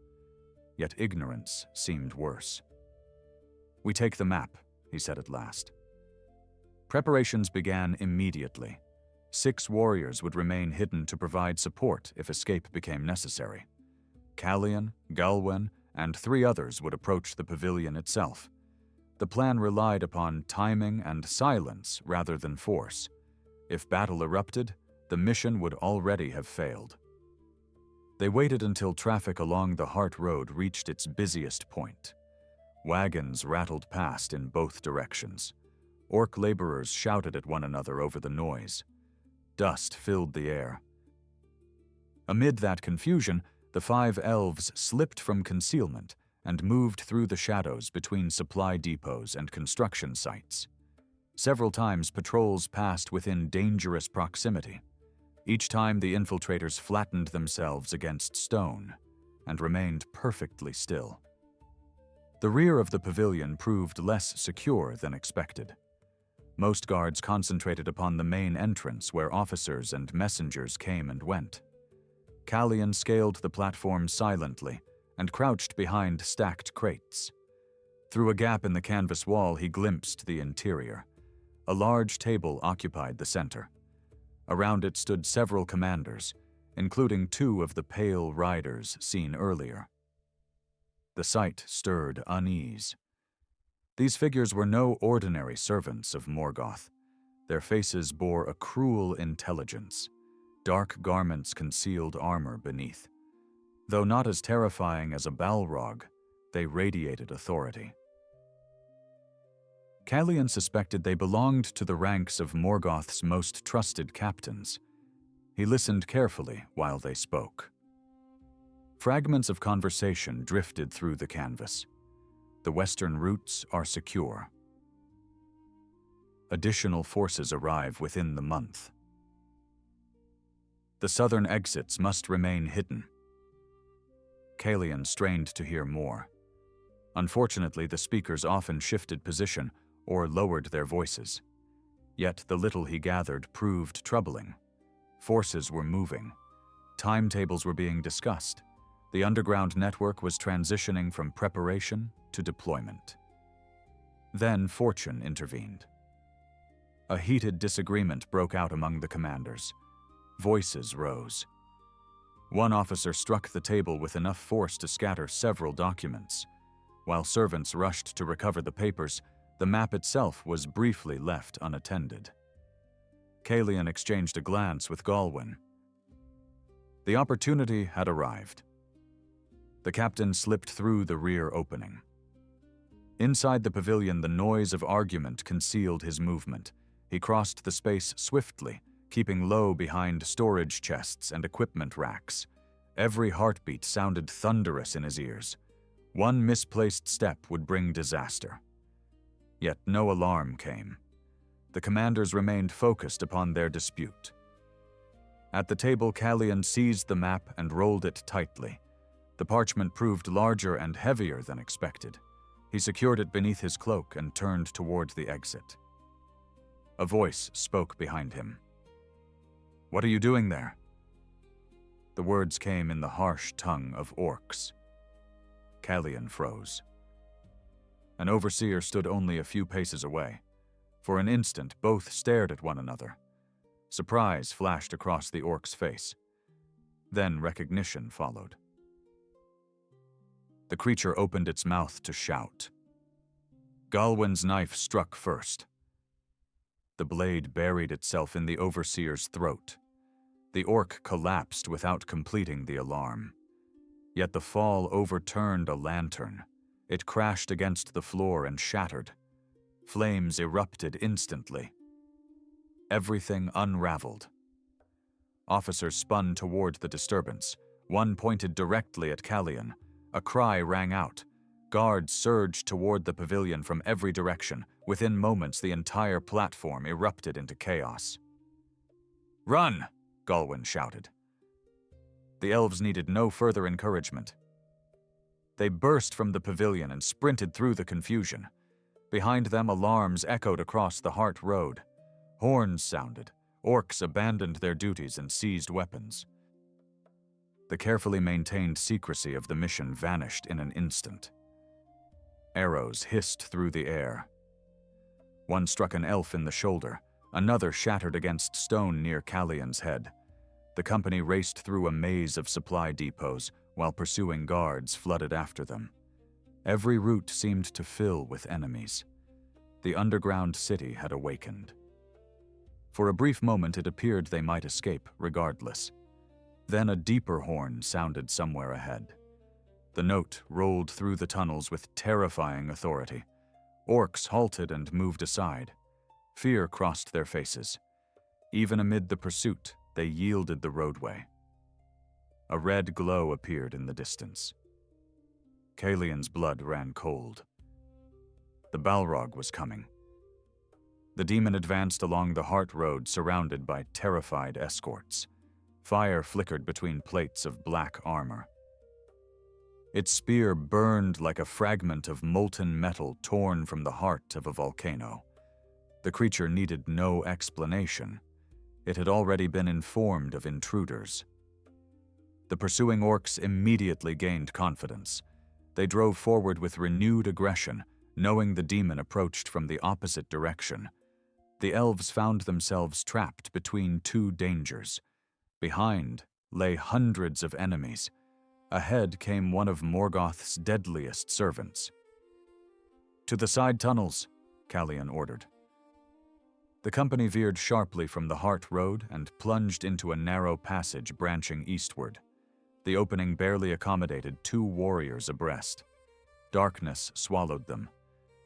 yet ignorance seemed worse. "We take the map," he said at last. Preparations began immediately. 6 warriors would remain hidden to provide support if escape became necessary. Callion, Galwin, and 3 others would approach the pavilion itself. The plan relied upon timing and silence rather than force. If battle erupted, the mission would already have failed. They waited until traffic along the Heart Road reached its busiest point. Wagons rattled past in both directions. Orc laborers shouted at one another over the noise. Dust filled the air. Amid that confusion, the 5 elves slipped from concealment and moved through the shadows between supply depots and construction sites. Several times patrols passed within dangerous proximity. Each time the infiltrators flattened themselves against stone and remained perfectly still. The rear of the pavilion proved less secure than expected. Most guards concentrated upon the main entrance where officers and messengers came and went. Callion scaled the platform silently and crouched behind stacked crates. Through a gap in the canvas wall, he glimpsed the interior. A large table occupied the center. Around it stood several commanders, including 2 of the pale riders seen earlier. The sight stirred unease. These figures were no ordinary servants of Morgoth. Their faces bore a cruel intelligence. Dark garments concealed armor beneath. Though not as terrifying as a Balrog, they radiated authority. Callion suspected they belonged to the ranks of Morgoth's most trusted captains. He listened carefully while they spoke. Fragments of conversation drifted through the canvas. The western routes are secure. Additional forces arrive within the month. The southern exits must remain hidden. Callion strained to hear more. Unfortunately, the speakers often shifted position or lowered their voices. Yet the little he gathered proved troubling. Forces were moving. Timetables were being discussed. The underground network was transitioning from preparation to deployment. Then fortune intervened. A heated disagreement broke out among the commanders. Voices rose. One officer struck the table with enough force to scatter several documents. While servants rushed to recover the papers, the map itself was briefly left unattended. Callion exchanged a glance with Galwin. The opportunity had arrived. The captain slipped through the rear opening. Inside the pavilion, the noise of argument concealed his movement. He crossed the space swiftly, keeping low behind storage chests and equipment racks. Every heartbeat sounded thunderous in his ears. One misplaced step would bring disaster. Yet no alarm came. The commanders remained focused upon their dispute. At the table, Callian seized the map and rolled it tightly. The parchment proved larger and heavier than expected. He secured it beneath his cloak and turned toward the exit. A voice spoke behind him. "What are you doing there?" The words came in the harsh tongue of orcs. Callian froze. An overseer stood only a few paces away. For an instant, both stared at one another. Surprise flashed across the orc's face. Then recognition followed. The creature opened its mouth to shout. Galwin's knife struck first. The blade buried itself in the overseer's throat. The orc collapsed without completing the alarm. Yet the fall overturned a lantern. It crashed against the floor and shattered. Flames erupted instantly. Everything unraveled. Officers spun toward the disturbance. One pointed directly at Callian. A cry rang out. Guards surged toward the pavilion from every direction. Within moments, the entire platform erupted into chaos. "Run!" Galwin shouted. The elves needed no further encouragement. They burst from the pavilion and sprinted through the confusion. Behind them, alarms echoed across the Hart Road. Horns sounded. Orcs abandoned their duties and seized weapons. The carefully maintained secrecy of the mission vanished in an instant. Arrows hissed through the air. One struck an elf in the shoulder. Another shattered against stone near Callian's head. The company raced through a maze of supply depots while pursuing guards flooded after them. Every route seemed to fill with enemies. The underground city had awakened. For a brief moment it appeared they might escape regardless. Then a deeper horn sounded somewhere ahead. The note rolled through the tunnels with terrifying authority. Orcs halted and moved aside. Fear crossed their faces. Even amid the pursuit, they yielded the roadway. A red glow appeared in the distance. Callian's blood ran cold. The Balrog was coming. The demon advanced along the Hart Road, surrounded by terrified escorts. Fire flickered between plates of black armor. Its spear burned like a fragment of molten metal torn from the heart of a volcano. The creature needed no explanation. It had already been informed of intruders. The pursuing orcs immediately gained confidence. They drove forward with renewed aggression, knowing the demon approached from the opposite direction. The elves found themselves trapped between two dangers. Behind lay hundreds of enemies. Ahead came one of Morgoth's deadliest servants. "To the side tunnels," Callian ordered. The company veered sharply from the Hart Road and plunged into a narrow passage branching eastward. The opening barely accommodated 2 warriors abreast. Darkness swallowed them.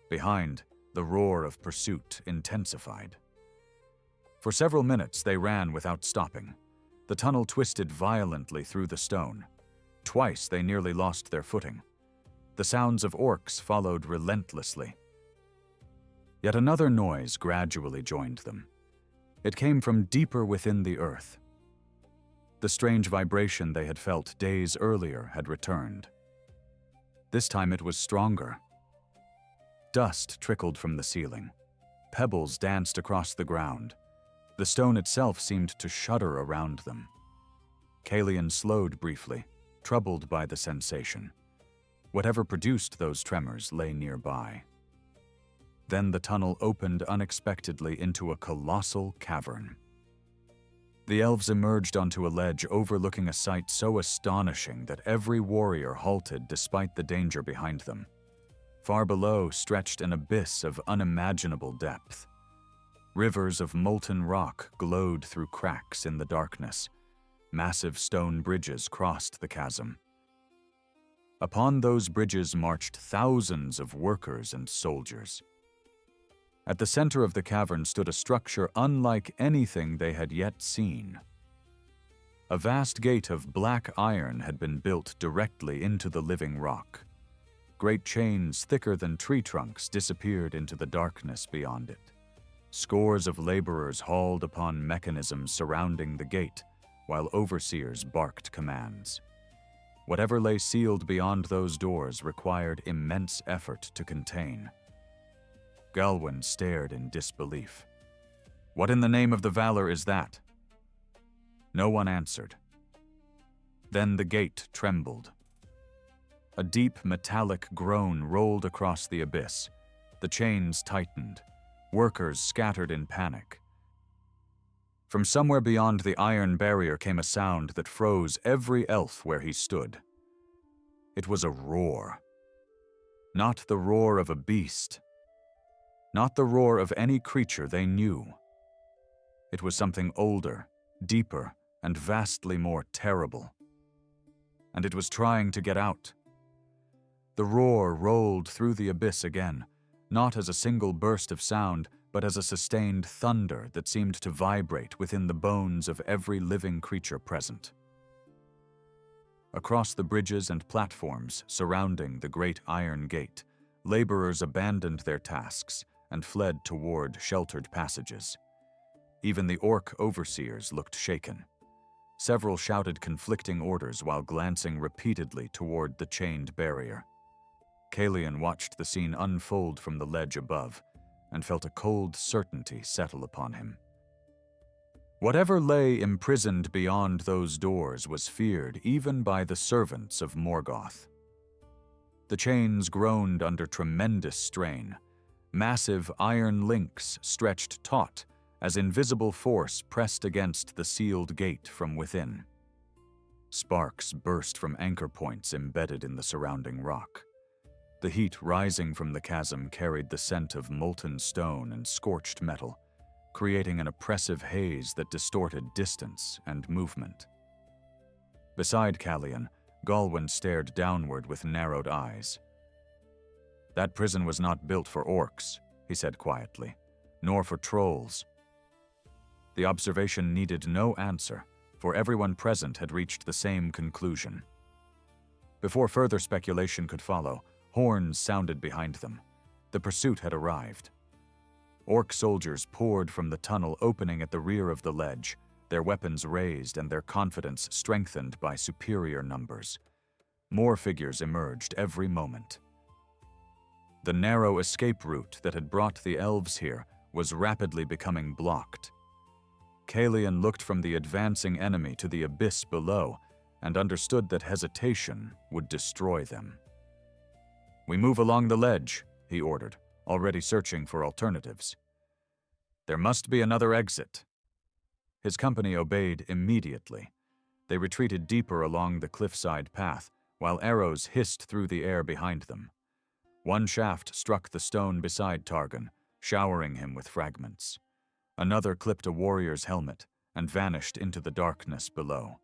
Behind, the roar of pursuit intensified. For several minutes they ran without stopping. The tunnel twisted violently through the stone. Twice they nearly lost their footing. The sounds of orcs followed relentlessly. Yet another noise gradually joined them. It came from deeper within the earth. The strange vibration they had felt days earlier had returned. This time it was stronger. Dust trickled from the ceiling. Pebbles danced across the ground. The stone itself seemed to shudder around them. Callian slowed briefly, troubled by the sensation. Whatever produced those tremors lay nearby. Then the tunnel opened unexpectedly into a colossal cavern. The elves emerged onto a ledge overlooking a sight so astonishing that every warrior halted despite the danger behind them. Far below stretched an abyss of unimaginable depth. Rivers of molten rock glowed through cracks in the darkness. Massive stone bridges crossed the chasm. Upon those bridges marched thousands of workers and soldiers. At the center of the cavern stood a structure unlike anything they had yet seen. A vast gate of black iron had been built directly into the living rock. Great chains thicker than tree trunks disappeared into the darkness beyond it. Scores of laborers hauled upon mechanisms surrounding the gate, while overseers barked commands. Whatever lay sealed beyond those doors required immense effort to contain. Galwin stared in disbelief. "What in the name of the valor is that?" No one answered. Then the gate trembled. A deep metallic groan rolled across the abyss. The chains tightened. Workers scattered in panic. From somewhere beyond the iron barrier came a sound that froze every elf where he stood. It was a roar. Not the roar of a beast. Not the roar of any creature they knew. It was something older, deeper, and vastly more terrible. And it was trying to get out. The roar rolled through the abyss again, not as a single burst of sound, but as a sustained thunder that seemed to vibrate within the bones of every living creature present. Across the bridges and platforms surrounding the great iron gate, laborers abandoned their tasks and fled toward sheltered passages. Even the orc overseers looked shaken. Several shouted conflicting orders while glancing repeatedly toward the chained barrier. Kalian watched the scene unfold from the ledge above and felt a cold certainty settle upon him. Whatever lay imprisoned beyond those doors was feared even by the servants of Morgoth. The chains groaned under tremendous strain. Massive iron links stretched taut as invisible force pressed against the sealed gate from within. Sparks burst from anchor points embedded in the surrounding rock. The heat rising from the chasm carried the scent of molten stone and scorched metal, creating an oppressive haze that distorted distance and movement. Beside Kalian, Galwin stared downward with narrowed eyes. "That prison was not built for orcs," he said quietly, "nor for trolls." The observation needed no answer, for everyone present had reached the same conclusion. Before further speculation could follow, horns sounded behind them. The pursuit had arrived. Orc soldiers poured from the tunnel opening at the rear of the ledge, their weapons raised and their confidence strengthened by superior numbers. More figures emerged every moment. The narrow escape route that had brought the elves here was rapidly becoming blocked. Kalian looked from the advancing enemy to the abyss below and understood that hesitation would destroy them. "We move along the ledge," he ordered, already searching for alternatives. "There must be another exit." His company obeyed immediately. They retreated deeper along the cliffside path, while arrows hissed through the air behind them. One shaft struck the stone beside Targon, showering him with fragments. Another clipped a warrior's helmet and vanished into the darkness below.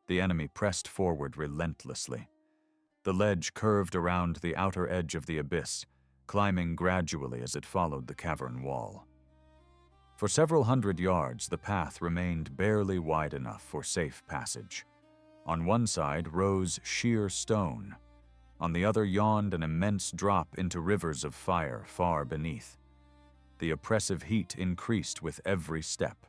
The enemy pressed forward relentlessly. The ledge curved around the outer edge of the abyss, climbing gradually as it followed the cavern wall. For several hundred yards, the path remained barely wide enough for safe passage. On one side rose sheer stone. On the other yawned an immense drop into rivers of fire far beneath. The oppressive heat increased with every step.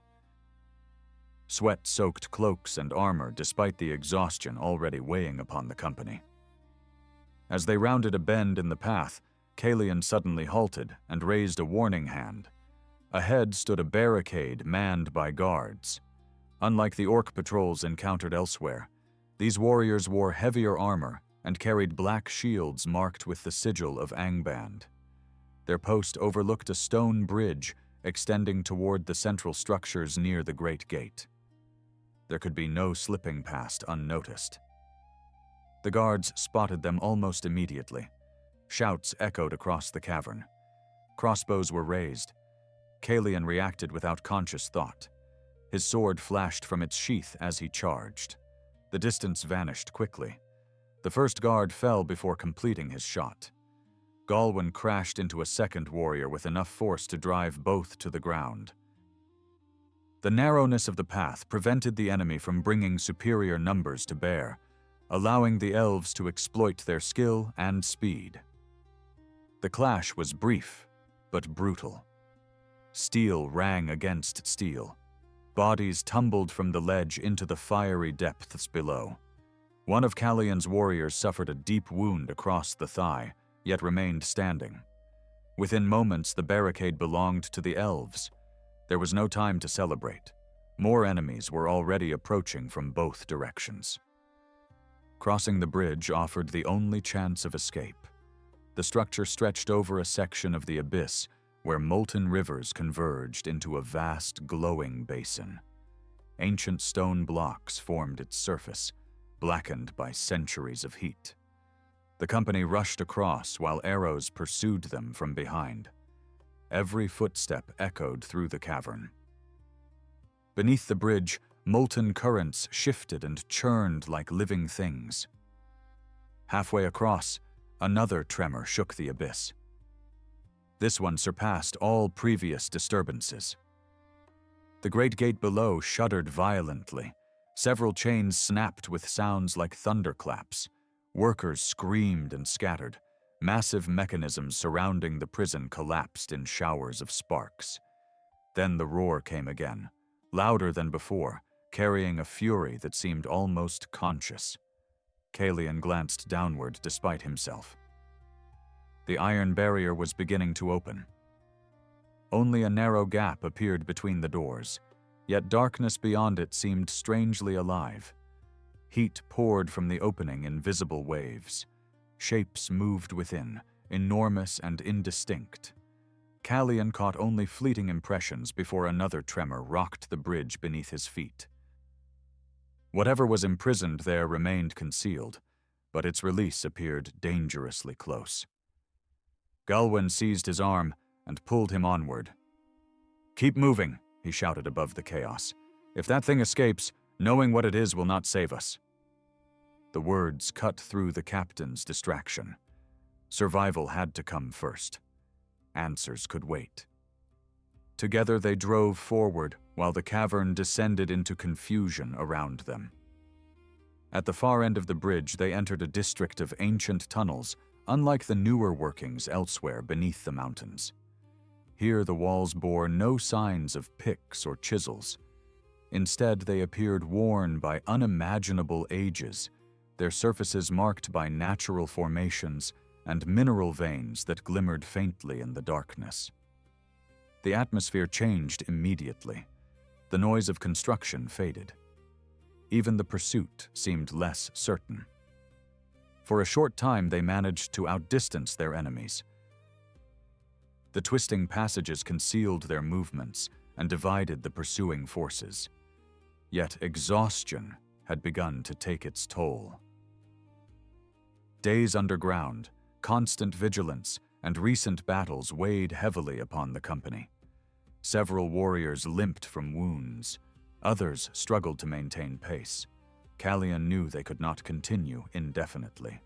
Sweat-soaked cloaks and armor despite the exhaustion already weighing upon the company. As they rounded a bend in the path, Kalian suddenly halted and raised a warning hand. Ahead stood a barricade manned by guards. Unlike the orc patrols encountered elsewhere, these warriors wore heavier armor and carried black shields marked with the sigil of Angband. Their post overlooked a stone bridge extending toward the central structures near the great gate. There could be no slipping past unnoticed. The guards spotted them almost immediately. Shouts echoed across the cavern. Crossbows were raised. Kalian reacted without conscious thought. His sword flashed from its sheath as he charged. The distance vanished quickly. The first guard fell before completing his shot. Galwin crashed into a second warrior with enough force to drive both to the ground. The narrowness of the path prevented the enemy from bringing superior numbers to bear, allowing the elves to exploit their skill and speed. The clash was brief, but brutal. Steel rang against steel. Bodies tumbled from the ledge into the fiery depths below. One of Calian's warriors suffered a deep wound across the thigh, yet remained standing. Within moments, the barricade belonged to the elves. There was no time to celebrate. More enemies were already approaching from both directions. Crossing the bridge offered the only chance of escape. The structure stretched over a section of the abyss where molten rivers converged into a vast, glowing basin. Ancient stone blocks formed its surface, blackened by centuries of heat. The company rushed across while arrows pursued them from behind. Every footstep echoed through the cavern. Beneath the bridge, molten currents shifted and churned like living things. Halfway across, another tremor shook the abyss. This one surpassed all previous disturbances. The great gate below shuddered violently. Several chains snapped with sounds like thunderclaps. Workers screamed and scattered. Massive mechanisms surrounding the prison collapsed in showers of sparks. Then the roar came again, louder than before, carrying a fury that seemed almost conscious. Calian glanced downward despite himself. The iron barrier was beginning to open. Only a narrow gap appeared between the doors, yet darkness beyond it seemed strangely alive. Heat poured from the opening in visible waves. Shapes moved within, enormous and indistinct. Calian caught only fleeting impressions before another tremor rocked the bridge beneath his feet. Whatever was imprisoned there remained concealed, but its release appeared dangerously close. Galwin seized his arm and pulled him onward. "Keep moving," he shouted above the chaos. "If that thing escapes, knowing what it is will not save us." The words cut through the captain's distraction. Survival had to come first. Answers could wait. Together they drove forward while the cavern descended into confusion around them. At the far end of the bridge, they entered a district of ancient tunnels, unlike the newer workings elsewhere beneath the mountains. Here the walls bore no signs of picks or chisels. Instead, they appeared worn by unimaginable ages, their surfaces marked by natural formations and mineral veins that glimmered faintly in the darkness. The atmosphere changed immediately. The noise of construction faded. Even the pursuit seemed less certain. For a short time, they managed to outdistance their enemies. The twisting passages concealed their movements and divided the pursuing forces. Yet exhaustion had begun to take its toll. Days underground, constant vigilance, and recent battles weighed heavily upon the company. Several warriors limped from wounds. Others struggled to maintain pace. Calian knew they could not continue indefinitely.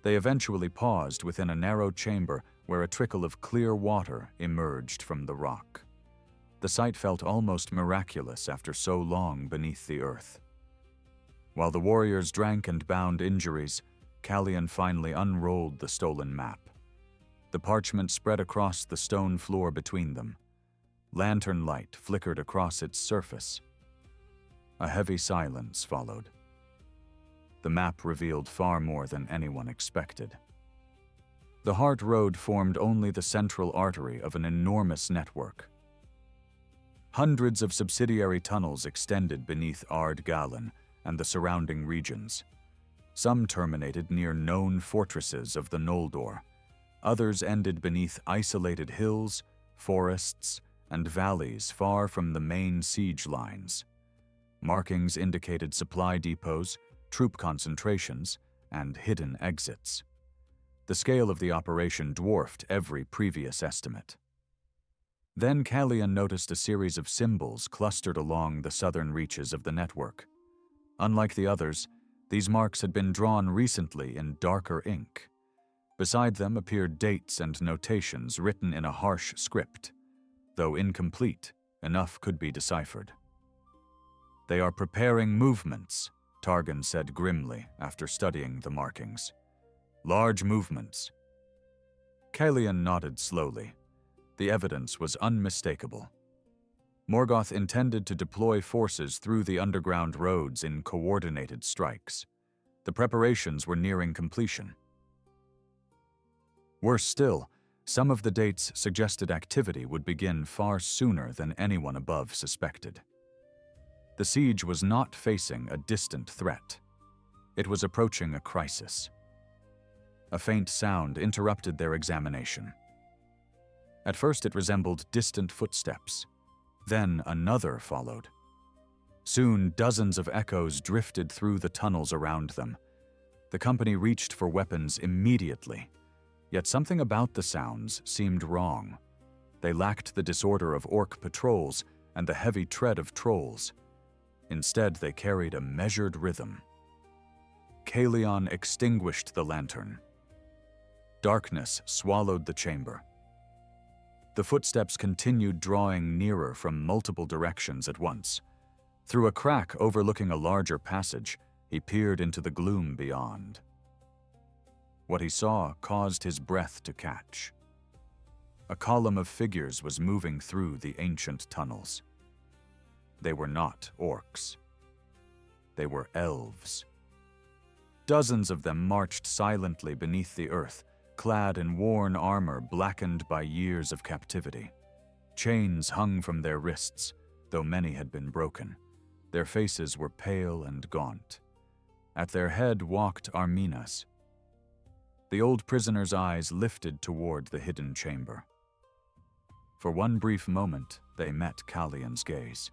They eventually paused within a narrow chamber where a trickle of clear water emerged from the rock. The sight felt almost miraculous after so long beneath the earth. While the warriors drank and bound injuries, Calian finally unrolled the stolen map. The parchment spread across the stone floor between them. Lantern light flickered across its surface. A heavy silence followed. The map revealed far more than anyone expected. The Heart Road formed only the central artery of an enormous network. Hundreds of subsidiary tunnels extended beneath Ard Galen and the surrounding regions. Some terminated near known fortresses of the Noldor. Others ended beneath isolated hills, forests, and valleys far from the main siege lines. Markings indicated supply depots, troop concentrations, and hidden exits. The scale of the operation dwarfed every previous estimate. Then Calian noticed a series of symbols clustered along the southern reaches of the network. Unlike the others, these marks had been drawn recently in darker ink. Beside them appeared dates and notations written in a harsh script. Though incomplete, enough could be deciphered. "They are preparing movements," Targan said grimly after studying the markings. Large movements. Kalian nodded slowly. The evidence was unmistakable. Morgoth intended to deploy forces through the underground roads in coordinated strikes. The preparations were nearing completion. Worse still, some of the dates suggested activity would begin far sooner than anyone above suspected. The siege was not facing a distant threat. It was approaching a crisis. A faint sound interrupted their examination. At first it resembled distant footsteps. Then another followed. Soon dozens of echoes drifted through the tunnels around them. The company reached for weapons immediately. Yet something about the sounds seemed wrong. They lacked the disorder of orc patrols and the heavy tread of trolls. Instead, they carried a measured rhythm. Kalion extinguished the lantern. Darkness swallowed the chamber. The footsteps continued drawing nearer from multiple directions at once. Through a crack overlooking a larger passage, he peered into the gloom beyond. What he saw caused his breath to catch. A column of figures was moving through the ancient tunnels. They were not orcs. They were elves. Dozens of them marched silently beneath the earth, clad in worn armor blackened by years of captivity. Chains hung from their wrists, though many had been broken. Their faces were pale and gaunt. At their head walked Arminas. The old prisoner's eyes lifted toward the hidden chamber. For one brief moment, they met Kalion's gaze.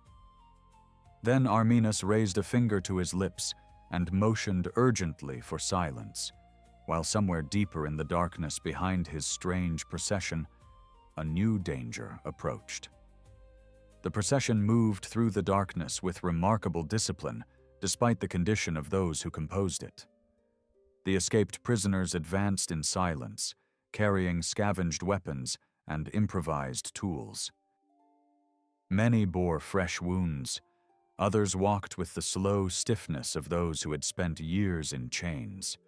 Then Arminas raised a finger to his lips and motioned urgently for silence, while somewhere deeper in the darkness behind his strange procession, a new danger approached. The procession moved through the darkness with remarkable discipline, despite the condition of those who composed it. The escaped prisoners advanced in silence, carrying scavenged weapons and improvised tools. Many bore fresh wounds. Others walked with the slow stiffness of those who had spent years in chains.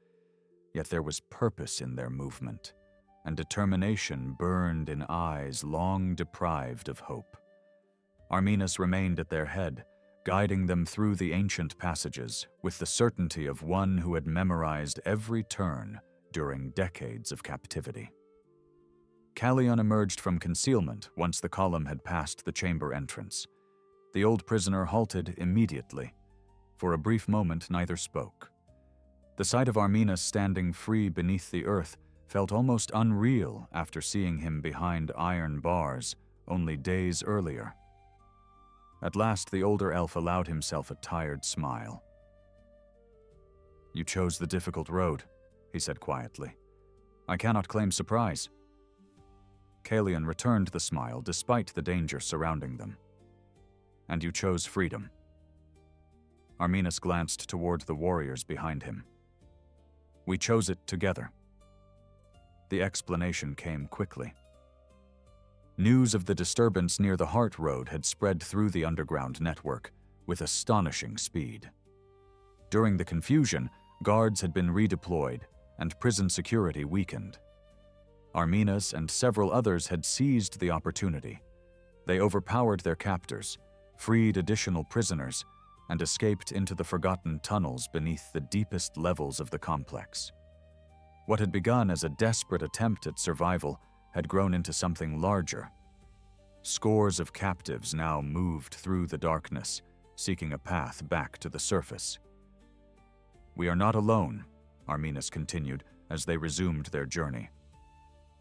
Yet there was purpose in their movement, and determination burned in eyes long deprived of hope. Arminas remained at their head, guiding them through the ancient passages with the certainty of one who had memorized every turn during decades of captivity. Kalion emerged from concealment once the column had passed the chamber entrance. The old prisoner halted immediately. For a brief moment, neither spoke. The sight of Arminas standing free beneath the earth felt almost unreal after seeing him behind iron bars only days earlier. At last, the older elf allowed himself a tired smile. "You chose the difficult road," he said quietly. "I cannot claim surprise." Kalion returned the smile despite the danger surrounding them. "And you chose freedom." Arminas glanced toward the warriors behind him. "We chose it together." The explanation came quickly. News of the disturbance near the Heart Road had spread through the underground network with astonishing speed. During the confusion, guards had been redeployed and prison security weakened. Arminas and several others had seized the opportunity. They overpowered their captors, freed additional prisoners, and escaped into the forgotten tunnels beneath the deepest levels of the complex. What had begun as a desperate attempt at survival had grown into something larger. Scores of captives now moved through the darkness, seeking a path back to the surface. "We are not alone," Arminas continued as they resumed their journey.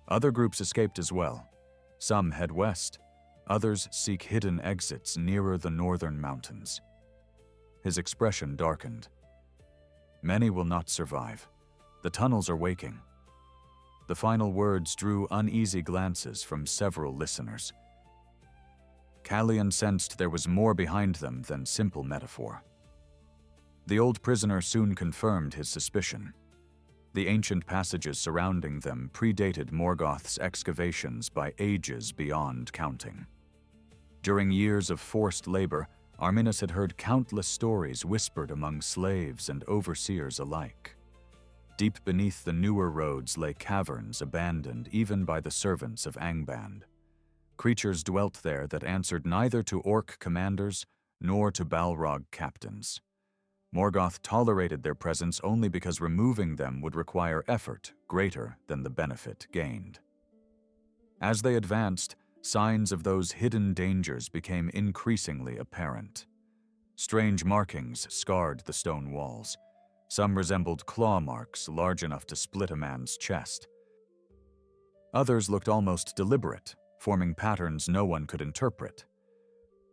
"Other groups escaped as well. Some head west, others seek hidden exits nearer the northern mountains." His expression darkened. "Many will not survive. The tunnels are waking." The final words drew uneasy glances from several listeners. Kalion sensed there was more behind them than simple metaphor. The old prisoner soon confirmed his suspicion. The ancient passages surrounding them predated Morgoth's excavations by ages beyond counting. During years of forced labor, Arminus had heard countless stories whispered among slaves and overseers alike. Deep beneath the newer roads lay caverns abandoned even by the servants of Angband. Creatures dwelt there that answered neither to orc commanders nor to Balrog captains. Morgoth tolerated their presence only because removing them would require effort greater than the benefit gained. As they advanced, signs of those hidden dangers became increasingly apparent. Strange markings scarred the stone walls. Some resembled claw marks large enough to split a man's chest. Others looked almost deliberate, forming patterns no one could interpret.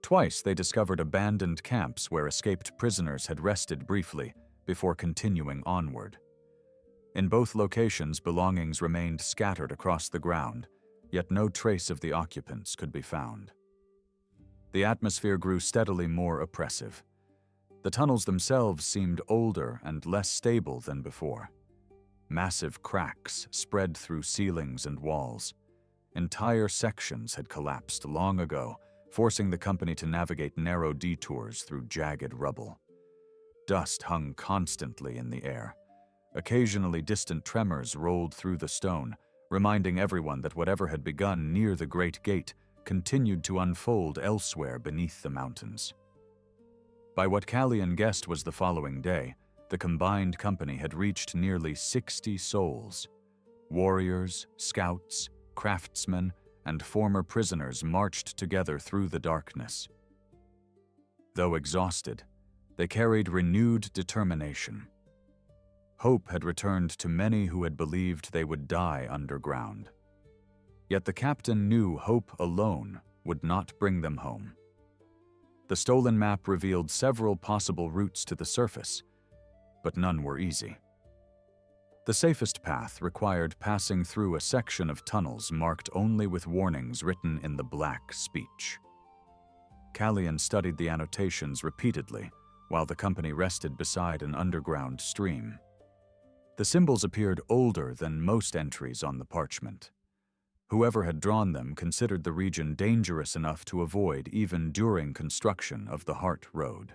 Twice they discovered abandoned camps where escaped prisoners had rested briefly before continuing onward. In both locations, belongings remained scattered across the ground, yet no trace of the occupants could be found. The atmosphere grew steadily more oppressive. The tunnels themselves seemed older and less stable than before. Massive cracks spread through ceilings and walls. Entire sections had collapsed long ago, forcing the company to navigate narrow detours through jagged rubble. Dust hung constantly in the air. Occasionally distant tremors rolled through the stone, reminding everyone that whatever had begun near the Great Gate continued to unfold elsewhere beneath the mountains. By what Callian guessed was the following day, the combined company had reached nearly 60 souls. Warriors, scouts, craftsmen, and former prisoners marched together through the darkness. Though exhausted, they carried renewed determination. Hope had returned to many who had believed they would die underground. Yet the captain knew hope alone would not bring them home. The stolen map revealed several possible routes to the surface, but none were easy. The safest path required passing through a section of tunnels marked only with warnings written in the Black Speech. Callian studied the annotations repeatedly while the company rested beside an underground stream. The symbols appeared older than most entries on the parchment. Whoever had drawn them considered the region dangerous enough to avoid even during construction of the Heart Road.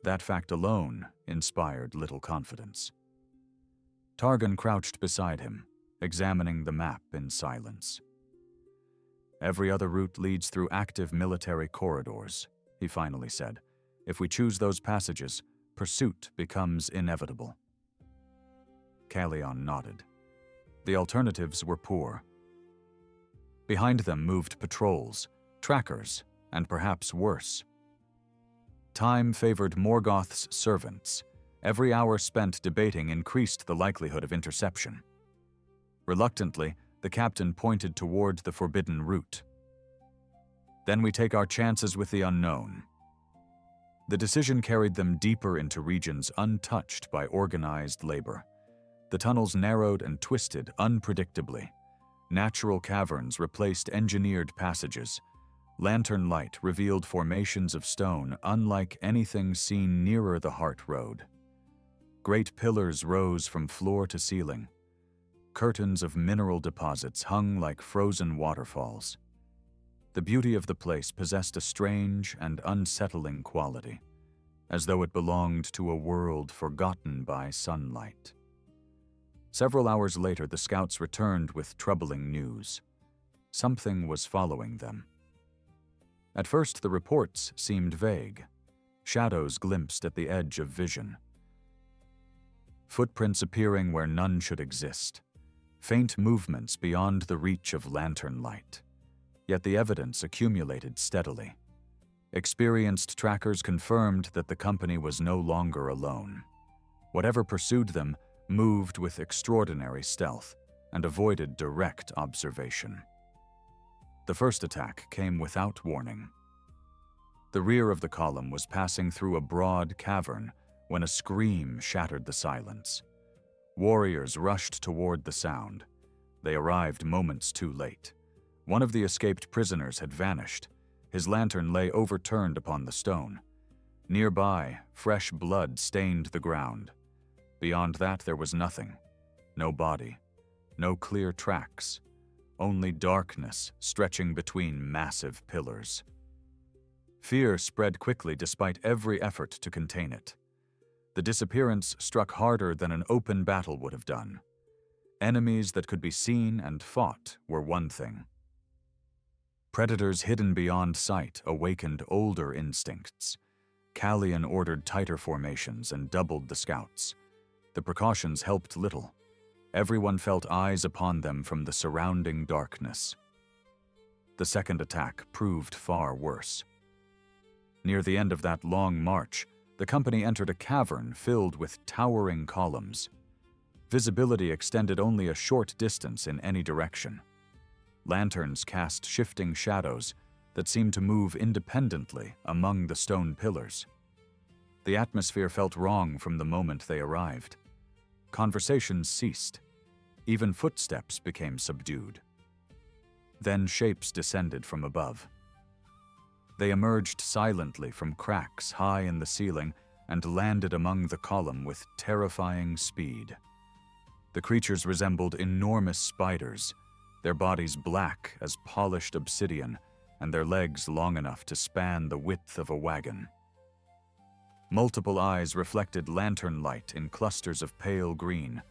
That fact alone inspired little confidence. Targon crouched beside him, examining the map in silence. "Every other route leads through active military corridors," he finally said. "If we choose those passages, pursuit becomes inevitable." Callion nodded. The alternatives were poor. Behind them moved patrols, trackers, and perhaps worse. Time favored Morgoth's servants. Every hour spent debating increased the likelihood of interception. Reluctantly, the captain pointed toward the forbidden route. "Then we take our chances with the unknown." The decision carried them deeper into regions untouched by organized labor. The tunnels narrowed and twisted unpredictably. Natural caverns replaced engineered passages. Lantern light revealed formations of stone unlike anything seen nearer the Heart Road. Great pillars rose from floor to ceiling. Curtains of mineral deposits hung like frozen waterfalls. The beauty of the place possessed a strange and unsettling quality, as though it belonged to a world forgotten by sunlight. Several hours later, the scouts returned with troubling news. Something was following them. At first, the reports seemed vague. Shadows glimpsed at the edge of vision. Footprints appearing where none should exist. Faint movements beyond the reach of lantern light. Yet the evidence accumulated steadily. Experienced trackers confirmed that the company was no longer alone. Whatever pursued them moved with extraordinary stealth and avoided direct observation. The first attack came without warning. The rear of the column was passing through a broad cavern when a scream shattered the silence. Warriors rushed toward the sound. They arrived moments too late. One of the escaped prisoners had vanished. His lantern lay overturned upon the stone. Nearby, fresh blood stained the ground. Beyond that, there was nothing. No body. No clear tracks. Only darkness stretching between massive pillars. Fear spread quickly despite every effort to contain it. The disappearance struck harder than an open battle would have done. Enemies that could be seen and fought were one thing. Predators hidden beyond sight awakened older instincts. Callian ordered tighter formations and doubled the scouts. The precautions helped little. Everyone felt eyes upon them from the surrounding darkness. The second attack proved far worse. Near the end of that long march, the company entered a cavern filled with towering columns. Visibility extended only a short distance in any direction. Lanterns cast shifting shadows that seemed to move independently among the stone pillars. The atmosphere felt wrong from the moment they arrived. Conversations ceased. Even footsteps became subdued. Then shapes descended from above. They emerged silently from cracks high in the ceiling and landed among the column with terrifying speed. The creatures resembled enormous spiders, their bodies black as polished obsidian, and their legs long enough to span the width of a wagon. Multiple eyes reflected lantern light in clusters of pale green.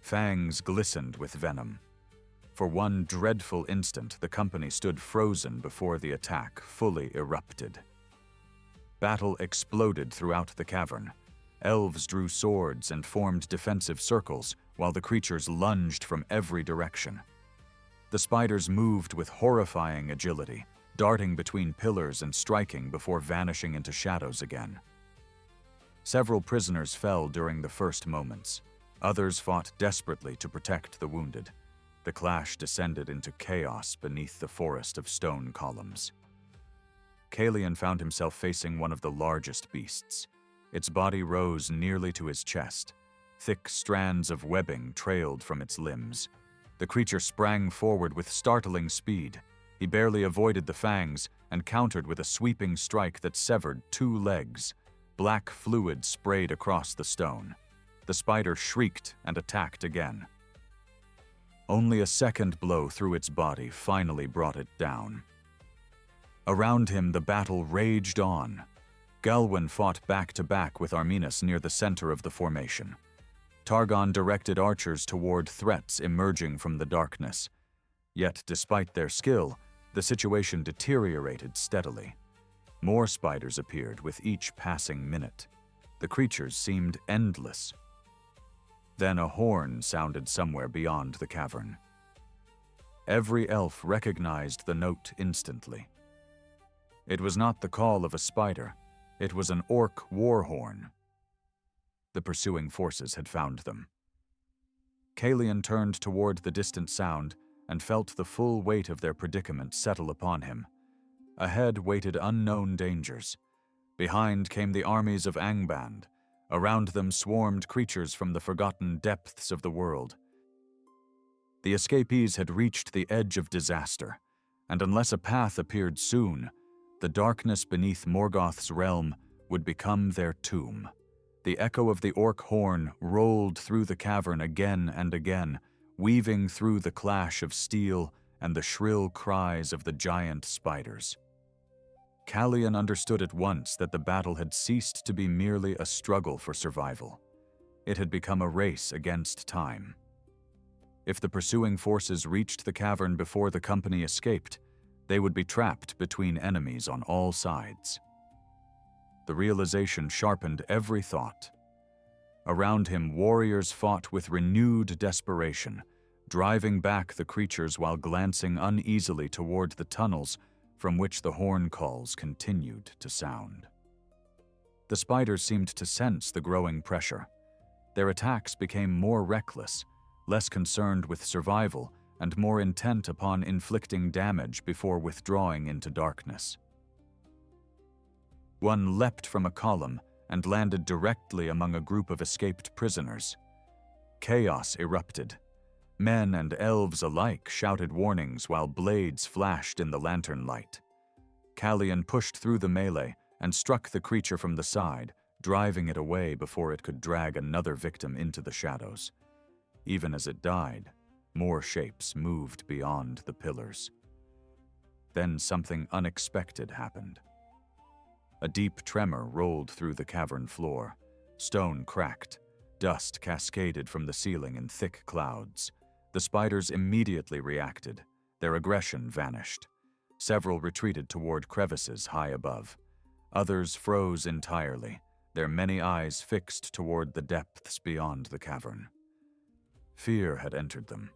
Fangs glistened with venom. For one dreadful instant, the company stood frozen before the attack fully erupted. Battle exploded throughout the cavern. Elves drew swords and formed defensive circles, while the creatures lunged from every direction. The spiders moved with horrifying agility, darting between pillars and striking before vanishing into shadows again. Several prisoners fell during the first moments. Others fought desperately to protect the wounded. The clash descended into chaos beneath the forest of stone columns. Callian found himself facing one of the largest beasts. Its body rose nearly to his chest. Thick strands of webbing trailed from its limbs. The creature sprang forward with startling speed. He barely avoided the fangs and countered with a sweeping strike that severed 2 legs. Black fluid sprayed across the stone. The spider shrieked and attacked again. Only a second blow through its body finally brought it down. Around him, the battle raged on. Galwin fought back-to-back with Arminus near the center of the formation. Targon directed archers toward threats emerging from the darkness. Yet, despite their skill, the situation deteriorated steadily. More spiders appeared with each passing minute. The creatures seemed endless. Then a horn sounded somewhere beyond the cavern. Every elf recognized the note instantly. It was not the call of a spider. It was an orc war horn. The pursuing forces had found them. Callian turned toward the distant sound and felt the full weight of their predicament settle upon him. Ahead waited unknown dangers. Behind came the armies of Angband. Around them swarmed creatures from the forgotten depths of the world. The escapees had reached the edge of disaster, and unless a path appeared soon, the darkness beneath Morgoth's realm would become their tomb. The echo of the orc horn rolled through the cavern again and again, weaving through the clash of steel and the shrill cries of the giant spiders. Callian understood at once that the battle had ceased to be merely a struggle for survival. It had become a race against time. If the pursuing forces reached the cavern before the company escaped, they would be trapped between enemies on all sides. The realization sharpened every thought. Around him, warriors fought with renewed desperation, driving back the creatures while glancing uneasily toward the tunnels from which the horn calls continued to sound. The spiders seemed to sense the growing pressure. Their attacks became more reckless, less concerned with survival, and more intent upon inflicting damage before withdrawing into darkness. One leapt from a column and landed directly among a group of escaped prisoners. Chaos erupted. Men and elves alike shouted warnings while blades flashed in the lantern light. Callian pushed through the melee and struck the creature from the side, driving it away before it could drag another victim into the shadows. Even as it died, more shapes moved beyond the pillars. Then something unexpected happened. A deep tremor rolled through the cavern floor. Stone cracked. Dust cascaded from the ceiling in thick clouds. The spiders immediately reacted. Their aggression vanished. Several retreated toward crevices high above. Others froze entirely, their many eyes fixed toward the depths beyond the cavern. Fear had entered them.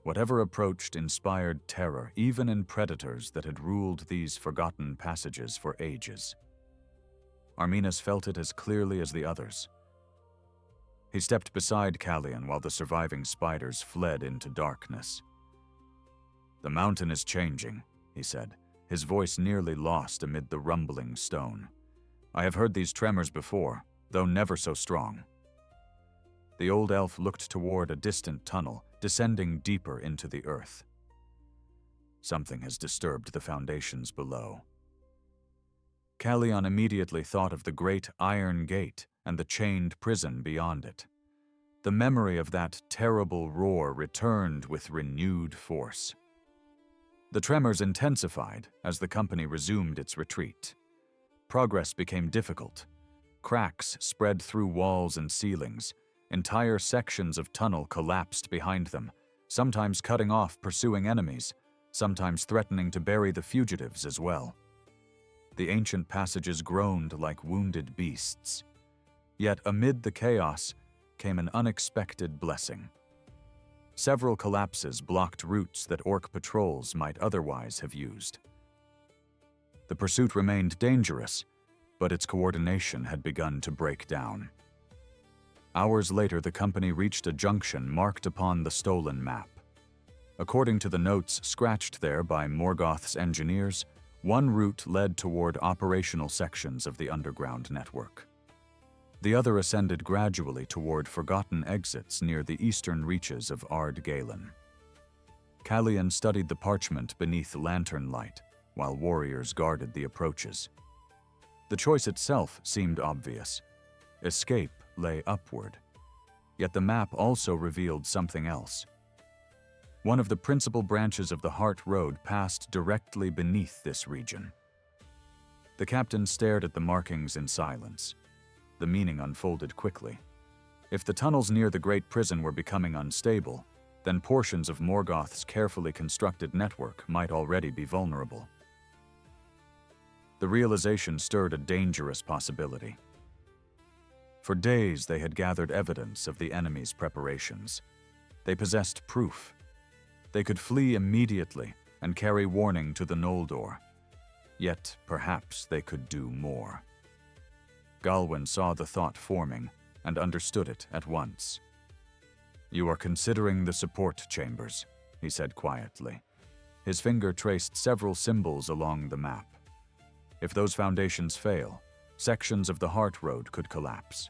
Whatever approached inspired terror, even in predators that had ruled these forgotten passages for ages. Arminas felt it as clearly as the others. He stepped beside Callion while the surviving spiders fled into darkness. "The mountain is changing," he said, his voice nearly lost amid the rumbling stone. "I have heard these tremors before, though never so strong." The old elf looked toward a distant tunnel, descending deeper into the earth. Something has disturbed the foundations below. Callion immediately thought of the great iron gate and the chained prison beyond it. The memory of that terrible roar returned with renewed force. The tremors intensified as the company resumed its retreat. Progress became difficult. Cracks spread through walls and ceilings. Entire sections of tunnel collapsed behind them, sometimes cutting off pursuing enemies, sometimes threatening to bury the fugitives as well. The ancient passages groaned like wounded beasts. Yet amid the chaos came an unexpected blessing. Several collapses blocked routes that orc patrols might otherwise have used. The pursuit remained dangerous, but its coordination had begun to break down. Hours later, the company reached a junction marked upon the stolen map. According to the notes scratched there by Morgoth's engineers, one route led toward operational sections of the underground network. The other ascended gradually toward forgotten exits near the eastern reaches of Ard Galen. Callion studied the parchment beneath lantern light, while warriors guarded the approaches. The choice itself seemed obvious. Escape lay upward. Yet the map also revealed something else. One of the principal branches of the Heart Road passed directly beneath this region. The captain stared at the markings in silence. The meaning unfolded quickly. If the tunnels near the Great Prison were becoming unstable, then portions of Morgoth's carefully constructed network might already be vulnerable. The realization stirred a dangerous possibility. For days they had gathered evidence of the enemy's preparations. They possessed proof. They could flee immediately and carry warning to the Noldor. Yet perhaps they could do more. Galwin saw the thought forming and understood it at once. "You are considering the support chambers," he said quietly. His finger traced several symbols along the map. If those foundations fail, sections of the Heart Road could collapse.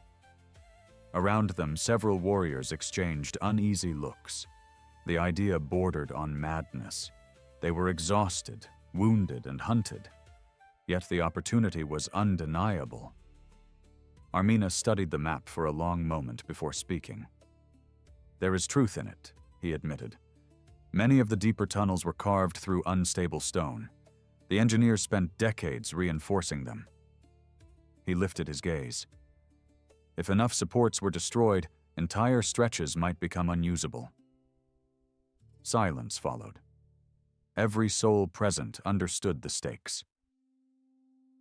Around them, several warriors exchanged uneasy looks. The idea bordered on madness. They were exhausted, wounded, and hunted. Yet the opportunity was undeniable. Arminas studied the map for a long moment before speaking. "There is truth in it," he admitted. "Many of the deeper tunnels were carved through unstable stone. The engineers spent decades reinforcing them." He lifted his gaze. If enough supports were destroyed, entire stretches might become unusable. Silence followed. Every soul present understood the stakes.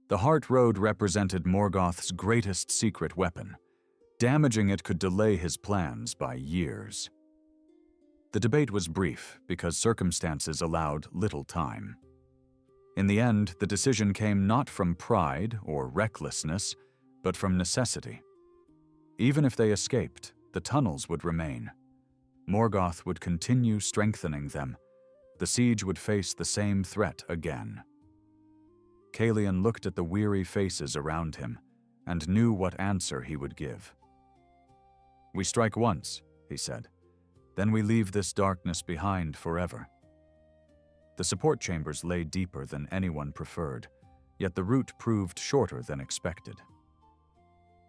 The Heart Road represented Morgoth's greatest secret weapon. Damaging it could delay his plans by years. The debate was brief because circumstances allowed little time. In the end, the decision came not from pride or recklessness, but from necessity. Even if they escaped, the tunnels would remain. Morgoth would continue strengthening them. The siege would face the same threat again. Callion looked at the weary faces around him and knew what answer he would give. "We strike once," he said. "Then we leave this darkness behind forever." The support chambers lay deeper than anyone preferred, yet the route proved shorter than expected.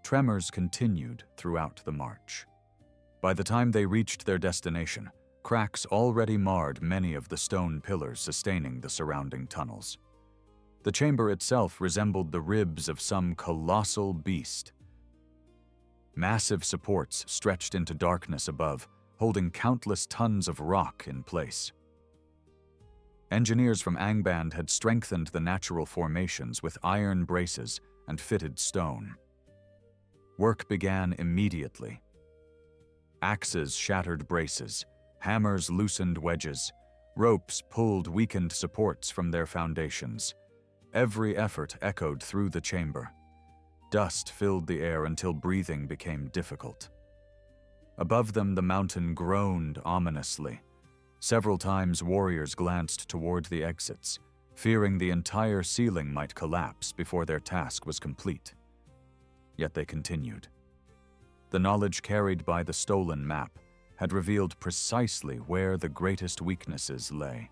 Tremors continued throughout the march. By the time they reached their destination, cracks already marred many of the stone pillars sustaining the surrounding tunnels. The chamber itself resembled the ribs of some colossal beast. Massive supports stretched into darkness above, holding countless tons of rock in place. Engineers from Angband had strengthened the natural formations with iron braces and fitted stone. Work began immediately. Axes shattered braces, hammers loosened wedges, ropes pulled weakened supports from their foundations. Every effort echoed through the chamber. Dust filled the air until breathing became difficult. Above them, the mountain groaned ominously. Several times, warriors glanced toward the exits, fearing the entire ceiling might collapse before their task was complete. Yet they continued. The knowledge carried by the stolen map had revealed precisely where the greatest weaknesses lay.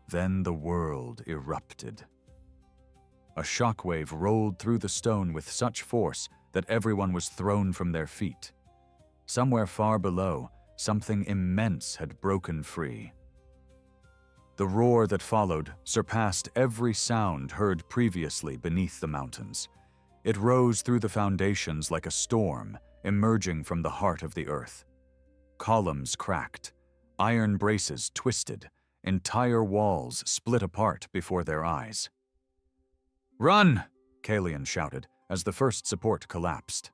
Then the world erupted. A shockwave rolled through the stone with such force that everyone was thrown from their feet. Somewhere far below, something immense had broken free. The roar that followed surpassed every sound heard previously beneath the mountains. It rose through the foundations like a storm, emerging from the heart of the earth. Columns cracked, iron braces twisted, entire walls split apart before their eyes. "Run!" Kalian shouted as the first support collapsed.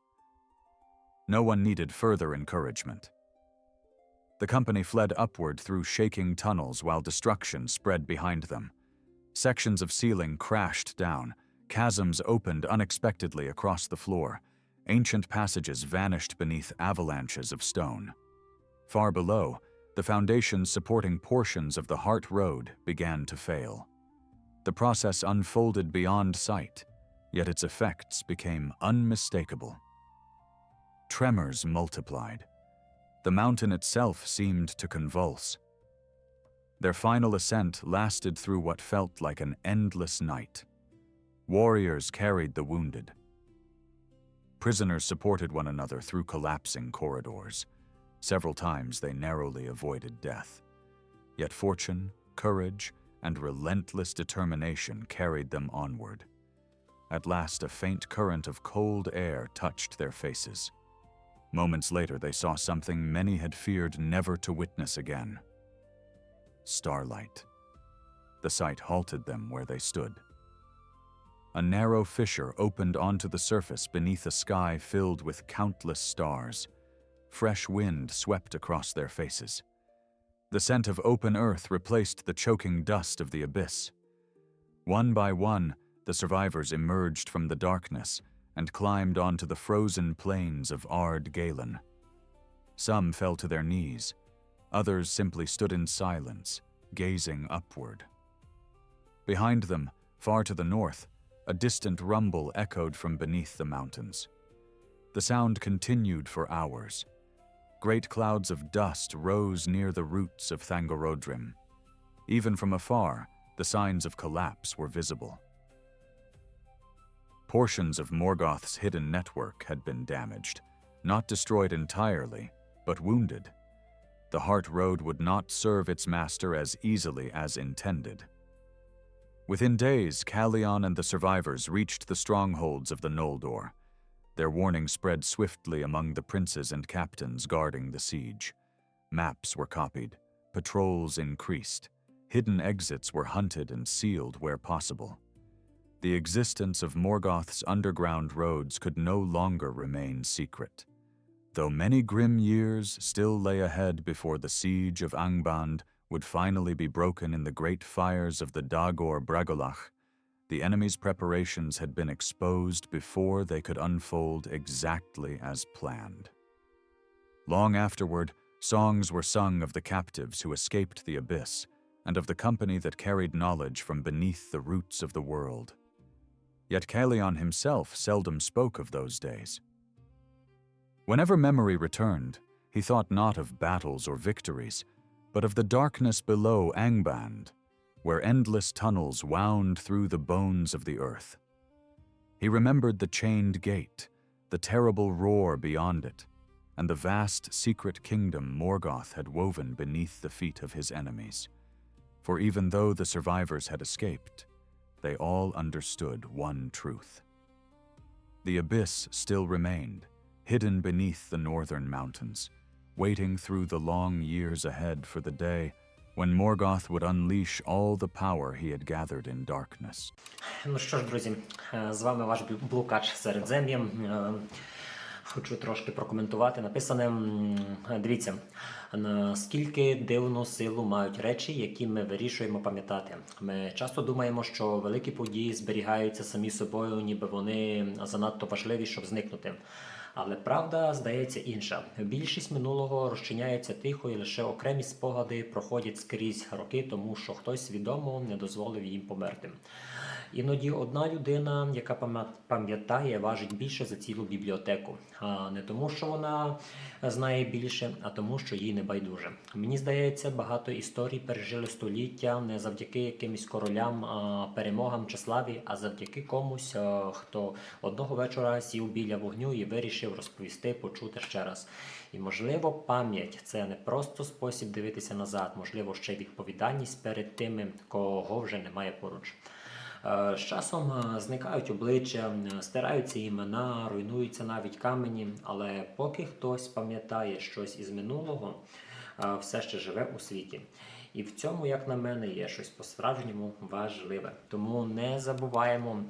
No one needed further encouragement. The company fled upward through shaking tunnels while destruction spread behind them. Sections of ceiling crashed down, chasms opened unexpectedly across the floor, ancient passages vanished beneath avalanches of stone. Far below, the foundations supporting portions of the Heart Road began to fail. The process unfolded beyond sight, yet its effects became unmistakable. Tremors multiplied. The mountain itself seemed to convulse. Their final ascent lasted through what felt like an endless night. Warriors carried the wounded. Prisoners supported one another through collapsing corridors. Several times they narrowly avoided death. Yet fortune, courage, and relentless determination carried them onward. At last, a faint current of cold air touched their faces. Moments later, they saw something many had feared never to witness again. Starlight. The sight halted them where they stood. A narrow fissure opened onto the surface beneath a sky filled with countless stars. Fresh wind swept across their faces. The scent of open earth replaced the choking dust of the abyss. One by one, the survivors emerged from the darkness and climbed onto the frozen plains of Ard Galen. Some fell to their knees. Others simply stood in silence, gazing upward. Behind them, far to the north, a distant rumble echoed from beneath the mountains. The sound continued for hours. Great clouds of dust rose near the roots of Thangorodrim. Even from afar, the signs of collapse were visible. Portions of Morgoth's hidden network had been damaged, not destroyed entirely, but wounded. The Heart Road would not serve its master as easily as intended. Within days, Kalian and the survivors reached the strongholds of the Noldor. Their warning spread swiftly among the princes and captains guarding the siege. Maps were copied, patrols increased, hidden exits were hunted and sealed where possible. The existence of Morgoth's underground roads could no longer remain secret. Though many grim years still lay ahead before the siege of Angband would finally be broken in the great fires of the Dagor Bragolach, the enemy's preparations had been exposed before they could unfold exactly as planned. Long afterward, songs were sung of the captives who escaped the abyss and of the company that carried knowledge from beneath the roots of the world. Yet Kalian himself seldom spoke of those days. Whenever memory returned, he thought not of battles or victories, but of the darkness below Angband, where endless tunnels wound through the bones of the earth. He remembered the chained gate, the terrible roar beyond it, and the vast secret kingdom Morgoth had woven beneath the feet of his enemies. For even though the survivors had escaped, they all understood one truth. The abyss still remained, hidden beneath the northern mountains, waiting through the long years ahead for the day when Morgoth would unleash all the power he had gathered in darkness. Ну що ж, друзі, з вами ваш блукач Середзем'ям. Хочу трошки прокоментувати написане. Дивіться, наскільки дивну силу мають речі, які ми вирішуємо пам'ятати. Ми часто думаємо, що великі події зберігаються самі собою, ніби вони занадто важливі, щоб зникнути. Але правда, здається, інша. Більшість минулого розчиняється тихо, і лише окремі спогади проходять скрізь роки, тому що хтось свідомо не дозволив їм померти. Іноді одна людина, яка пам'ятає, важить більше за цілу бібліотеку. А не тому, що вона знає більше, а тому, що їй не байдуже. Мені здається, багато історій пережили століття не завдяки якимось королям, перемогам чи славі, а завдяки комусь, хто одного вечора сів біля вогню і вирішив розповісти, почути ще раз. І, можливо, пам'ять – це не просто спосіб дивитися назад, можливо, ще й відповідальність перед тими, кого вже немає поруч. З часом зникають обличчя, стираються імена, руйнуються навіть камені, але поки хтось пам'ятає щось із минулого, все ще живе у світі. І в цьому, як на мене, є щось по-справжньому важливе. Тому не забуваємо,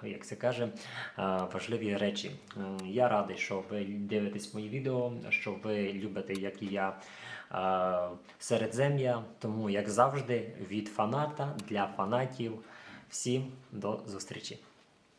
як це каже, важливі речі. Я радий, що ви дивитесь мої відео, що ви любите, як і я, Середзем'я. Тому, як завжди, від фаната для фанатів. Всім до зустрічі!